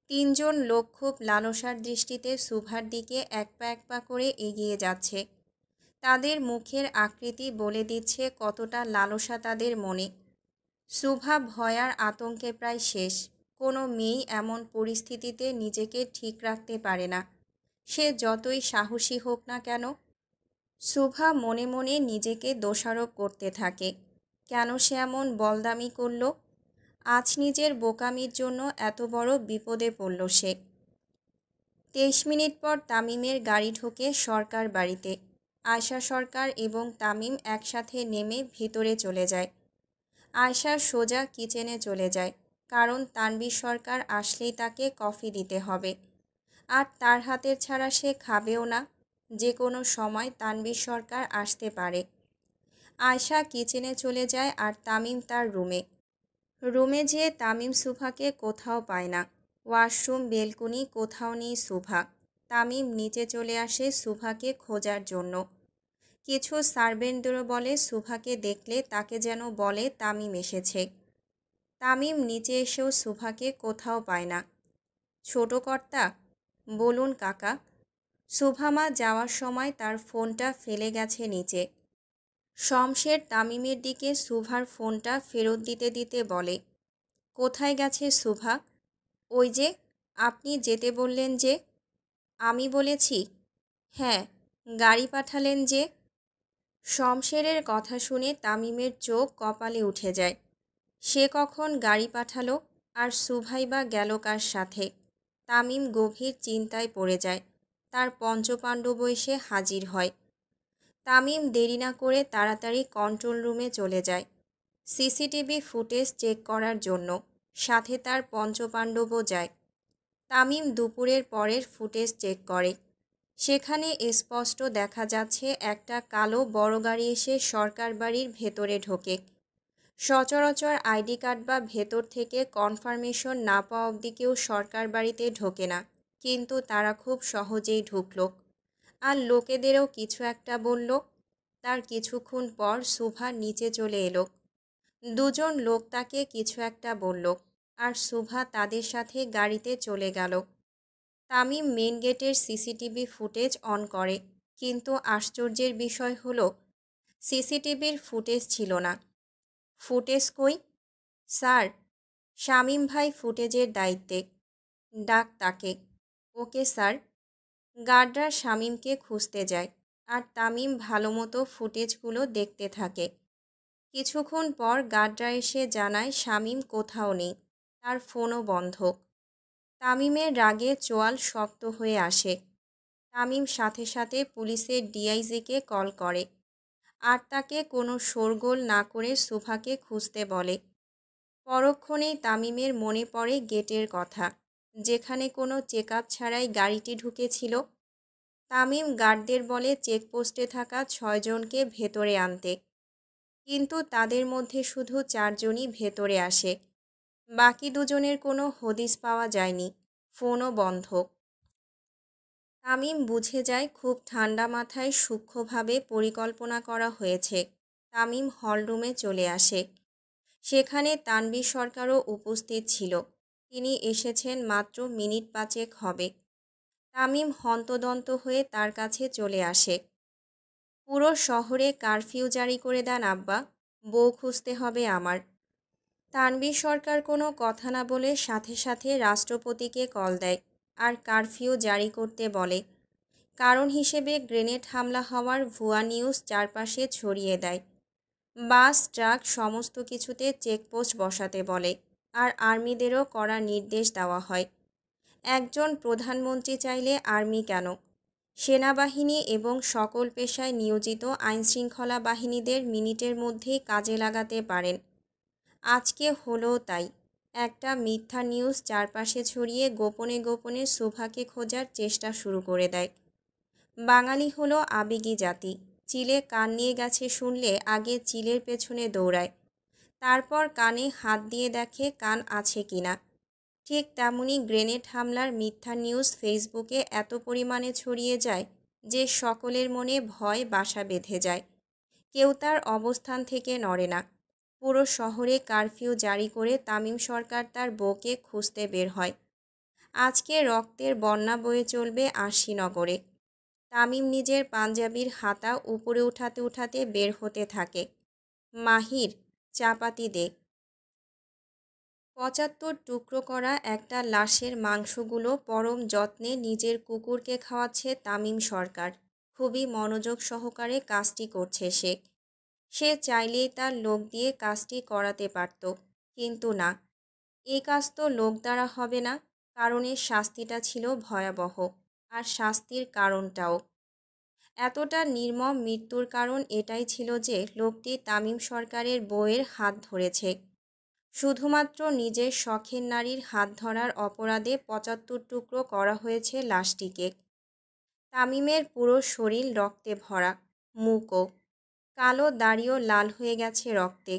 Speaker 1: তিনজন লোক খুব লালসার দৃষ্টিতে শুভার দিকে এক পা করে এগিয়ে যাচ্ছে। তাদের মুখের আকৃতি বলে দিচ্ছে কতটা লালসা তাদের মনে। শুভা ভয় আর আতঙ্কে প্রায় শেষ। কোনো মেয়েই এমন পরিস্থিতিতে নিজেকে ঠিক রাখতে পারে না, সে যতই সাহসী হোক না কেন। শুভা মনে মনে নিজেকে দোষারোপ করতে থাকে। কেন সে এমন বলদামি করল? আজ নিজের বোকামির জন্য এত বড় বিপদে পড়ল সে। 23 মিনিট পর তামিমের গাড়ি ঢোকে সরকার বাড়িতে। আয়শা সরকার এবং তামিম একসাথে নেমে ভিতরে চলে যায়। আয়শা সোজা কিচেনে চলে যায়, কারণ তানভীর সরকার আসলেই তাকে কফি দিতে হবে। আর তার হাতের ছাড়া সে খাবেও না। যে কোনো সময় তানভীর সরকার আসতে পারে। আয়শা কিচেনে চলে যায় আর তামিম তার রুমে যেয়ে তামিম শুভাকে কোথাও পায় না। ওয়াশরুম, বেলকুনি, কোথাও নেই শুভা। তামিম নিচে চলে আসে শুভাকে খোঁজার জন্য। কিছু সার্ভেন্টদেরও বলে শুভাকে দেখলে তাকে যেন বলে তামিম এসেছে। তামিম নিচে এসেও শুভাকে কোথাও পায় না। ছোট কর্তা? বলুন কাকা। শুভামা যাওয়ার সময় তার ফোনটা ফেলে গেছে নিচে। শমশের তামিমের দিকে শুভার ফোনটা ফেরত দিতে দিতে বলে, কোথায় গেছে শুভা? ওই যে আপনি যেতে বললেন যে। আমি বলেছি? হ্যাঁ, গাড়ি পাঠালেন যে। শমশেরের কথা শুনে তামিমের চোখ কপালে উঠে যায়। সে কখন গাড়ি পাঠালো? আর শুভাই বা গেল কার সাথে? তামিম গভীর চিন্তায় পড়ে যায়। তার পঞ্চপাণ্ডব এসে হাজির হয়। তামিম দেরি না করে তাড়াতাড়ি কন্ট্রোল রুমে চলে যায় সিসিটিভি ফুটেজ চেক করার জন্য। সাথে তার পঞ্চপাণ্ডবও যায়। তামিম দুপুরের পরের ফুটেজ চেক করে। সেখানে স্পষ্ট দেখা যাচ্ছে একটা কালো বড় গাড়ি এসে সরকার বাড়ির ভেতরে ঢোকে। সচরাচর আইডি কার্ড বা ভেতর থেকে কনফার্মেশন না পাওয়া অবধি কেউ সরকার বাড়িতে ঢোকে না, কিন্তু তারা খুব সহজেই ঢুকল। আর লোকেদেরও কিছু একটা বলল। তার কিছুক্ষণ পর শুভা নিচে চলে এলো। দুজন লোক তাকে কিছু একটা বলল, আর শুভা তাদের সাথে গাড়িতে চলে গেল। তামিম মেন গেটের সিসিটিভি ফুটেজ অন করে, কিন্তু আশ্চর্যের বিষয় হলো সিসিটিভির ফুটেজ ছিল না। ফুটেজ কই? স্যার, শামীম ভাই ফুটেজের দায়িত্বে। ডাক তাকে। Okay sir. গার্ডরা শামীমকে খুঁজতে যায়, আর তামিম ভালো মতো ফুটেজগুলো দেখতে থাকে। কিছুক্ষণ পর গার্ডরা এসে জানায় শামীম কোথাও নেই, তার ফোনও বন্ধ। তামিমের রাগে চোয়াল শক্ত হয়ে আসে। তামিম সাথে সাথে পুলিশের ডিআইজিকে কল করে, আর তাকে কোনো শোরগোল না করে শুভাকে খুঁজতে বলে। পরক্ষণেই তামিমের মনে পড়ে গেটের কথা, যেখানে কোনো চেকআপ ছাড়াই গাড়িটি ঢুকেছিল। তামিম গার্ডদের বলে চেকপোস্টে থাকা 6 জনকে ভেতরে আনতে, কিন্তু তাদের মধ্যে শুধু 4 জনই ভেতরে আসে। বাকি দুজনের কোনো হদিস পাওয়া যায়নি, ফোনও বন্ধ। তামিম বুঝে যায় খুব ঠান্ডা মাথায় সূক্ষ্মভাবে পরিকল্পনা করা হয়েছে। তামিম হলরুমে চলে আসে। সেখানে তানভীর সরকারও উপস্থিত ছিল। তিনি এসেছেন মাত্র মিনিট 5 হবে। তামিম হন্তদন্ত হয়ে তার কাছে চলে আসে। পুরো শহরে কারফিউ জারি করে দেন আব্বা, বউ খুঁজতে হবে আমার। তানভীর সরকার কোনো কথা না বলে সাথে সাথে রাষ্ট্রপতিকে কল দেয়, আর কারফিউ জারি করতে বলে। কারণ হিসেবে গ্রেনেড হামলা হওয়ার ভুয়া নিউজ চারপাশে ছড়িয়ে দেয়। বাস, ট্রাক সমস্ত কিছুতে চেকপোস্ট বসাতে বলে, আর আর্মিদেরও কড়া নির্দেশ দেওয়া হয়। একজন প্রধানমন্ত্রী চাইলে আর্মি কেন? সেনাবাহিনী এবং সকল পেশায় নিয়োজিত আইনশৃঙ্খলা বাহিনীদের মিনিটের মধ্যেই কাজে লাগাতে পারেন। আজকে হলো তাই। একটা মিথ্যা নিউজ চারপাশে ছড়িয়ে গোপনে গোপনে শোভাকে খোঁজার চেষ্টা শুরু করে দেয়। বাঙালি হলো আবেগী জাতি। চিলে কান নিয়ে গেছে শুনলে আগে চিলের পেছনে দৌড়ায়, তারপর কানে হাত দিয়ে দেখে কান আছে কিনা। ঠিক তেমনি গ্রেনেড হামলার মিথ্যা নিউজ ফেসবুকে এত পরিমাণে ছড়িয়ে যায় যে সকলের মনে ভয় বাসা বেঁধে যায়। কেউ তার অবস্থান থেকে নড়ে না। পুরো শহরে কারফিউ জারি করে তামিম সরকার তার বউকে খুঁজতে বের হয়। আজকে রক্তের বন্যা বয়ে চলবে আরশিনগরে। তামিম নিজের পাঞ্জাবির হাতা উপরে উঠাতে উঠাতে বের হতে থাকে। মাহির, চাপাতি দে। ৭৫ টুকরো করা একটা লাশের মাংসগুলো পরম যত্নে নিজের কুকুরকে খাওয়াচ্ছে তামিম সরকার। খুবই মনোযোগ সহকারে কাজটি করছে সে। সে চাইলেই তার লোক দিয়ে কাজটি করাতে পারত, কিন্তু না। এই কাজ তো লোক দ্বারা হবে না, কারণ এর শাস্তিটা ছিল ভয়াবহ, আর শাস্তির কারণটাও। এতটা নির্মম মৃত্যুর কারণ এটাই ছিল যে লোকটি তামিম সরকারের বউয়ের হাত ধরেছে। শুধুমাত্র নিজের শখের নারীর হাত ধরার অপরাধে ৭৫ টুকরো করা হয়েছে লাশটিকে। তামিমের পুরো শরীর রক্তে ভরা, মুখও কালো, দাড়িও লাল হয়ে গেছে রক্তে।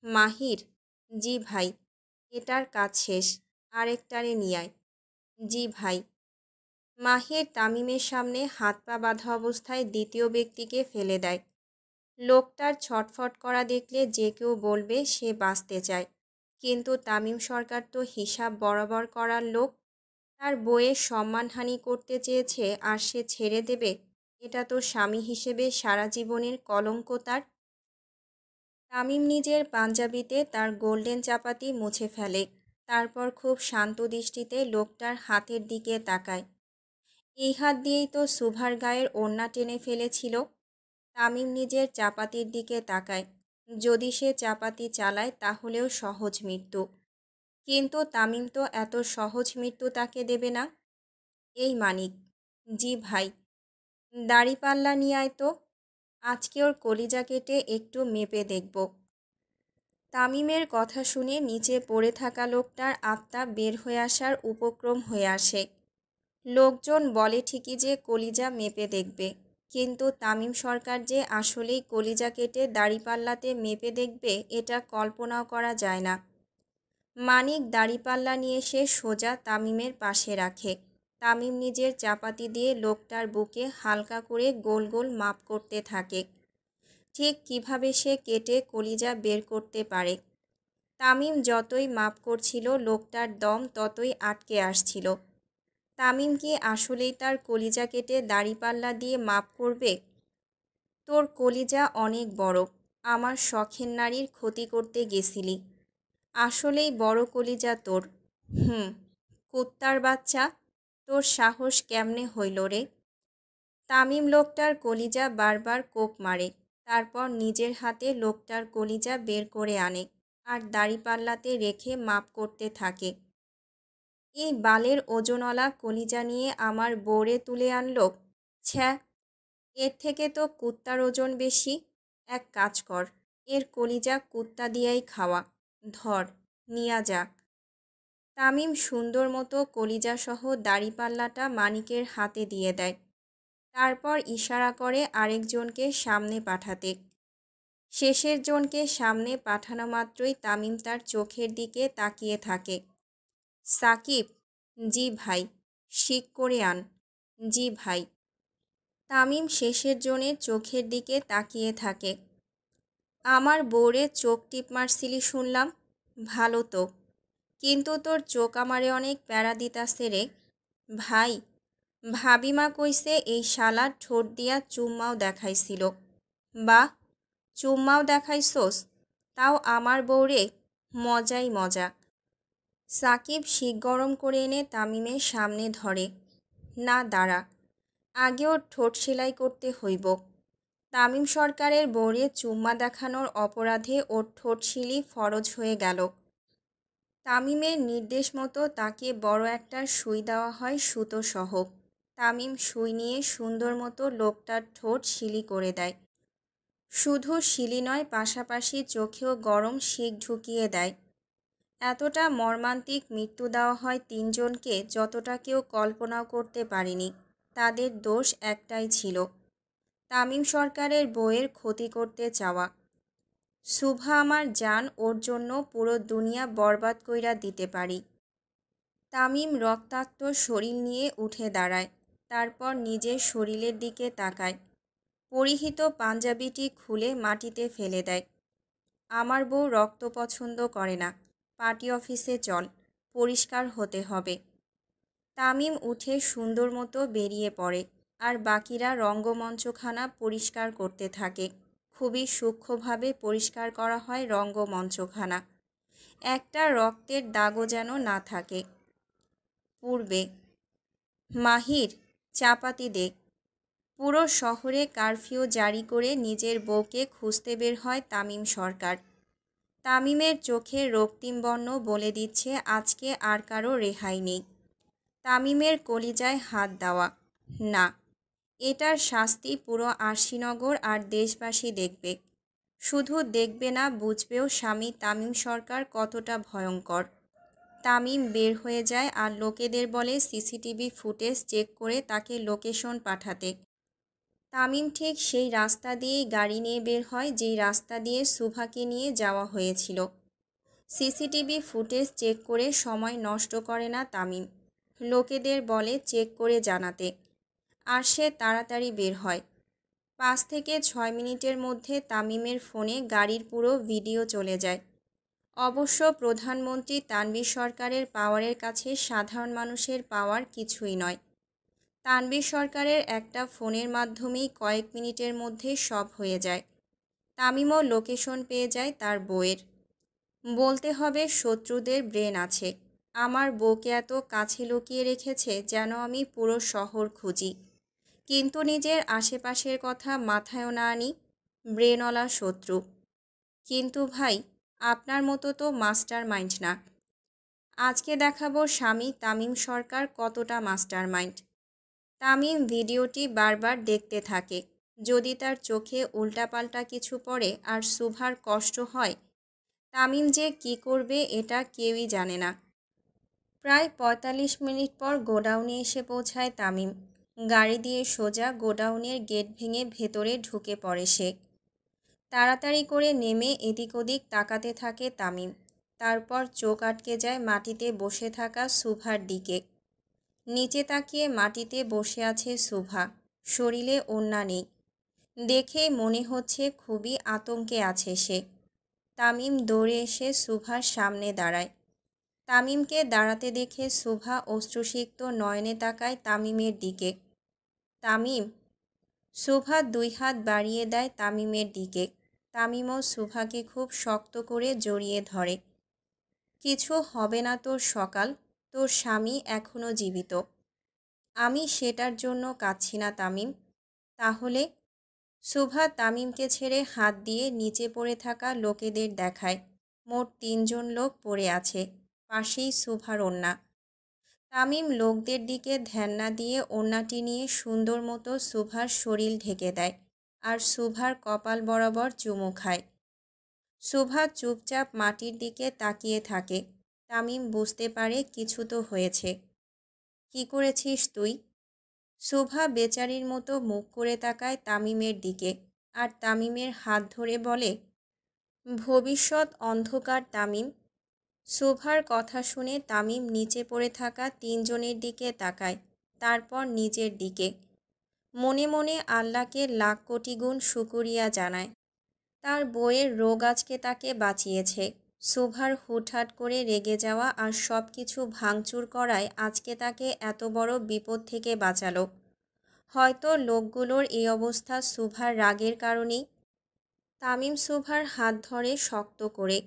Speaker 1: মাহির, জি ভাই, এটার কাজ শেষ, আরেকটারে নিয়ে আয়। জি ভাই। মাহির তামিমের সামনে হাত পা বাঁধা অবস্থায় দ্বিতীয় ব্যক্তিকে ফেলে দেয়। লোকটার ছটফট করা দেখলে যে কেউ বলবে সে বাঁচতে চায়, কিন্তু তামিম সরকার তো হিসাব বরাবর করার লোক। তার বউয়ের সম্মানহানি করতে চেয়েছে আর সে ছেড়ে দেবে? এটা তো স্বামী হিসেবে সারা জীবনের কলঙ্ক তার। তামিম নিজের পাঞ্জাবিতে তার গোল্ডেন চাপাতি মুছে ফেলে, তারপর খুব শান্ত দৃষ্টিতে লোকটার হাতের দিকে তাকায়। এই হাত দিয়েই তো সুভার গায়ের ওড়না টেনে ফেলেছিল। তামিম নিজের চাপাতির দিকে তাকায়। যদি সে চাপাতি চালায় তাহলেও সহজ মৃত্যু, কিন্তু তামিম তো এত সহজ মৃত্যু তাকে দেবে না। এই মানিক, জি ভাই, দাড়িপাল্লা নিয়ে আয় তো, আজকে ওর কলিজা কেটে একটু মেপে দেখব। তামিমের কথা শুনে নিচে পড়ে থাকা লোকটার আত্মা বের হয়ে আসার উপক্রম হয়ে আসে। লোকজন বলে ঠিকই যে কলিজা মেপে দেখবে, কিন্তু তামিম সরকার যে আসলেই কলিজা কেটে দাড়িপাল্লাতে মেপে দেখবে এটা কল্পনাও করা যায় না। মানিক দাড়িপাল্লা নিয়ে এসে সোজা তামিমের পাশে রাখে। তামিম নিজের চাপাতি দিয়ে লোকটার বুকে হালকা করে গোল গোল মাপ করতে থাকে, ঠিক কিভাবে সে কেটে কলিজা বের করতে পারে। তামিম যতই মাপ করছিল লোকটার দম ততই আটকে আসছিল। তামিম কি আসলেই তার কলিজা কেটে দাড়িপাল্লা দিয়ে মাপ করবে? তোর কলিজা অনেক বড়, আমার শখের নারীর ক্ষতি করতে গেছিলি। আসলেই বড় কলিজা তোর। কুত্তার বাচ্চা, তোর সাহস কেমনে হইল রে? তামিম লোকটার কলিজা বারবার কোপ মারে, তারপর নিজের হাতে লোকটার কলিজা বের করে আনে আর দাড়িপাল্লাতে রেখে মাপ করতে থাকে। এই বালের ওজনওয়ালা কলিজা নিয়ে আমার বউরে তুলে আনলো। ছ্যা, এর থেকে তো কুত্তার ওজন বেশি। এক কাজ কর, এর কলিজা কুত্তা দিয়াই খাওয়া। ধর, নিয়া যা। তামিম সুন্দর মতো কলিজাসহ দাড়িপাল্লাটা মানিকের হাতে দিয়ে দেয়, তারপর ইশারা করে আরেকজনকে সামনে পাঠাতে। শেষের জনকে সামনে পাঠানো মাত্রই তামিম তার চোখের দিকে তাকিয়ে থাকে। সাকিব, জি ভাই, শিক করে আন। জি ভাই। তামিম শেষের জনের চোখের দিকে তাকিয়ে থাকে। আমার বউরে চোখ টিপ মারছিলি শুনলাম, ভালো তো, কিন্তু তোর চোখ আমারে অনেক প্যারা দিতাছে রে ভাই। ভাবিমা কইছে এই শালা ঠোঁট দিয়া চুম্মাও দেখাইছিল। বাহ, চুম্মাও দেখাইছোস, তাও আমার বউরে? মজাই মজা। সাকিব শিক গরম করে এনে তামিমের সামনে ধরে। না দাঁড়া, আগে ওর ঠোঁট সেলাই করতে হইব। তামিম সরকারের বউরে চুম্মা দেখানোর অপরাধে ওর ঠোঁট শিলি ফরজ হয়ে গেল। তামিমের নির্দেশ মতো তাকে বড় একটা সুই দেওয়া হয় সুতোসহ। তামিম সুই নিয়ে সুন্দর মতো লোকটার ঠোঁট শিলি করে দেয়। শুধু শিলি নয়, পাশাপাশি চোখেও গরম শিক ঢুকিয়ে দেয়। এতটা মর্মান্তিক মৃত্যু দেওয়া হয় তিনজনকে, যতটা কেউ কল্পনাও করতে পারেনি। তাদের দোষ একটাই ছিল, তামিম সরকারের বউয়ের ক্ষতি করতে চাওয়া। শুভা আমার জান, ওর জন্য পুরো দুনিয়া বরবাদ কইরা দিতে পারি। তামিম রক্তাক্ত শরীর নিয়ে উঠে দাঁড়ায়, তারপর নিজের শরীরের দিকে তাকায়। পরিহিত পাঞ্জাবিটি খুলে মাটিতে ফেলে দেয়। আমার বউ রক্ত পছন্দ করে না, পার্টি অফিসে চল, পরিষ্কার হতে হবে। তামিম উঠে সুন্দর মতো বেরিয়ে পড়ে, আর বাকিরা রঙ্গমঞ্চখানা পরিষ্কার করতে থাকে। খুবই সূক্ষ্মভাবে পরিষ্কার করা হয় রঙ্গমঞ্চখানা, একটা রক্তের দাগও যেন না থাকে। পূর্বে, মাহির, চাপাতি দে। পুরো শহরে কারফিউ জারি করে নিজের বউকে খুঁজতে বের হয় তামিম সরকার। তামিমের চোখে রক্তিম বর্ণ বলে দিচ্ছে আজকে আর কারো রেহাই নেই। তামিমের কলিজায় হাত দেওয়া, না, এটার শাস্তি পুরো আরশিনগর আর দেশবাসী দেখবে। শুধু দেখবে না, বুঝবেও স্বামী তামিম সরকার কতটা ভয়ঙ্কর। তামিম বের হয়ে যায় আর লোকেদের বলে সিসিটিভি ফুটেজ চেক করে তাকে লোকেশন পাঠাতে। তামিম ঠিক সেই রাস্তা দিয়েই গাড়ি নিয়ে বের হয় যেই রাস্তা দিয়ে শুভাকে নিয়ে যাওয়া হয়েছিল। সিসিটিভি ফুটেজ চেক করে সময় নষ্ট করে না তামিম, লোকেদের বলে চেক করে জানাতে। আর সে তাড়াতাড়ি বের হয়। 5 থেকে 6 মিনিটের মধ্যে তামিমের ফোনে গাড়ির পুরো ভিডিও চলে যায়। অবশ্য প্রধানমন্ত্রী তানভীর সরকারের পাওয়ারের কাছে সাধারণ মানুষের পাওয়ার কিছুই নয়। তানভীর সরকারের একটা ফোনের মাধ্যমেই কয়েক মিনিটের মধ্যে সব হয়ে যায়। তামিমও লোকেশন পেয়ে যায় তার বউয়ের। বলতে হবে শত্রুদের ব্রেন আছে। আমার বউকে এত কাছে লুকিয়ে রেখেছে যেন আমি পুরো শহর খুঁজি, কিন্তু নিজের আশেপাশের কথা মাথায়ও না আনি। ব্রেনওয়ালা শত্রু। কিন্তু ভাই, আপনার মতো তো মাস্টার মাইন্ড না। আজকে দেখাবো স্বামী তামিম সরকার কতটা মাস্টার মাইন্ড। তামিম ভিডিওটি বারবার দেখতে থাকে। যদি তার চোখে উল্টাপাল্টা কিছু পড়ে আর শুভার কষ্ট হয়, তামিম যে কী করবে এটা কেউই জানে না। প্রায় ৪৫ মিনিট পর গোডাউনে এসে পৌঁছায় তামিম। গাড়ি দিয়ে সোজা গোডাউনের গেট ভেঙে ভেতরে ঢুকে পড়ে সে। তাড়াতাড়ি করে নেমে এদিক ওদিক তাকাতে থাকে তামিম। তারপর চোখ আটকে যায় মাটিতে বসে থাকা শুভার দিকে। নিচে তাকিয়ে মাটিতে বসে আছে শুভা, শরীরে ওড়না নেই। দেখেই মনে হচ্ছে খুবই আতঙ্কে আছে সে। তামিম দৌড়ে এসে শুভার সামনে দাঁড়ায়। তামিমকে দাঁড়াতে দেখে শুভা অশ্রুসিক্ত নয়নে তাকায় তামিমের দিকে। তামিম। শুভা 2 হাত বাড়িয়ে দেয় তামিমের দিকে। তামিমও শুভাকে খুব শক্ত করে জড়িয়ে ধরে। কিছু হবে না তোর সকাল, তোর স্বামী এখনও জীবিত। আমি সেটার জন্য কাঁদছি না তামিম। তাহলে? শুভা তামিমকে ছেড়ে হাত দিয়ে নিচে পড়ে থাকা লোকেদের দেখায়। মোট 3 জন লোক পড়ে আছে, পাশেই শুভার ওড়না। তামিম লোকদের দিকে ধ্যান না দিয়ে ওড়নাটি নিয়ে সুন্দর মতো শুভার শরীর ঢেকে দেয় আর শুভার কপাল বরাবর চুমু খায়। শুভা চুপচাপ মাটির দিকে তাকিয়ে থাকে। তামিম বুঝতে পারে কিছু তো হয়েছে। কি করেছিস তুই? শুভা বেচারির মতো মুখ করে তাকায় তামিমের দিকে আর তামিমের হাত ধরে বলে, ভবিষ্যৎ অন্ধকার তামিম। শুভার কথা শুনে তামিম নিচে পড়ে থাকা 3 জনের দিকে তাকায়, তারপর নিজের দিকে। মনে মনে আল্লাহকে লাখ কোটি গুণ শুকরিয়া জানায়। তার বউয়ের রোগ আজকে তাকে বাঁচিয়েছে। শুভার হুটহাট করে রেগে যাওয়া আর সব কিছু ভাঙচুর করায় আজকে তাকে এত বড় বিপদ থেকে বাঁচালো। হয়তো লোকগুলোর এই অবস্থা শুভার রাগের কারণেই। তামিম শুভার হাত ধরে শক্ত করে।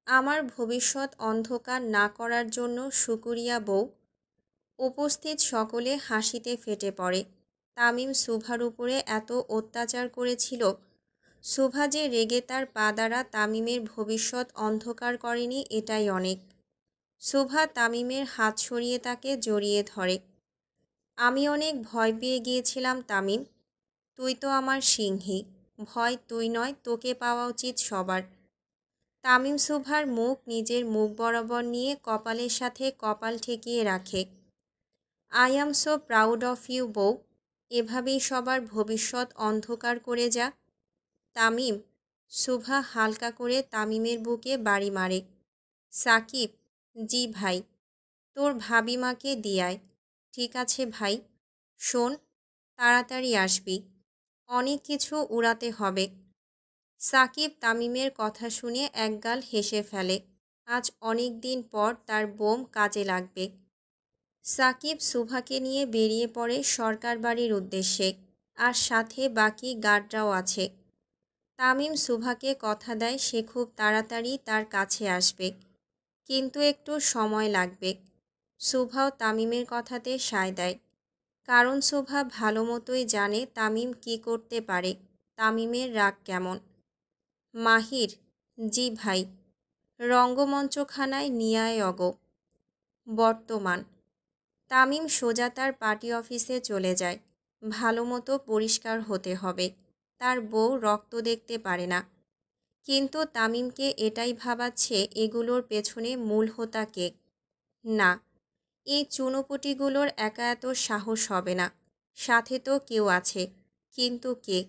Speaker 1: আমার ভবিষ্যৎ অন্ধকার না করার জন্য শুকরিয়া বউ। উপস্থিত সকলে হাসিতে ফেটে পড়ে। তামিম শুভার উপরে এত অত্যাচার করেছিল, শুভা যে রেগে তার পা দ্বারা তামিমের ভবিষ্যৎ অন্ধকার করেনি এটাই অনেক। শুভা তামিমের হাত সরিয়ে তাকে জড়িয়ে ধরে। আমি অনেক ভয় পেয়ে গিয়েছিলাম তামিম। তুই তো আমার সিংহী, ভয় তুই নয়, তোকে পাওয়া উচিত সবার। তামিম সুভার মুখ নিজের মুখ বরাবর নিয়ে কপালের সাথে কপাল ঠেকিয়ে রাখে। I am so proud of you বউ। এভাবেই সবার ভবিষ্যৎ অন্ধকার করে যা। তামিম। সুভা হালকা করে তামিমের বুকে বাড়ি মারে। সাকিব। জি ভাই। তোর ভাবিমাকে দিয়ায়। ঠিক আছে ভাই। শোন, তাড়াতাড়ি আসবি, অনেক কিছু উড়াতে হবে। সাকিব তামিমের কথা শুনে একগাল হেসে ফেলে। আজ অনেক দিন পর তার বোম কাজে লাগবে। সাকিব সুভাকে নিয়ে বেরিয়ে পড়ে সরকার বাড়ির উদ্দেশ্যে, আর সাথে বাকি গার্ডরাও আছে। তামিম সুভাকে কথা দেয় সে খুব তাড়াতাড়ি তার কাছে আসবে, কিন্তু একটু সময় লাগবে। সুভাও তামিমের কথাতে সায় দেয়, কারণ সুভা ভালো মতোই জানে তামিম কি করতে পারে, তামিমের রাগ কেমন। মাহির। জি ভাই। রঙ্গমঞ্চখানায় নিয়ায় অগ। বর্তমান। তামিম সোজা তার পার্টি অফিসে চলে যায়। ভালো মতো পরিষ্কার হতে হবে, তার বউ রক্ত দেখতে পারে না। কিন্তু তামিমকে এটাই ভাবাচ্ছে এগুলোর পেছনে মূল হোতা কে। না, এই চুনোপুটিগুলোর একা এত সাহস হবে না। সাথে তো কেউ আছে, কিন্তু কে?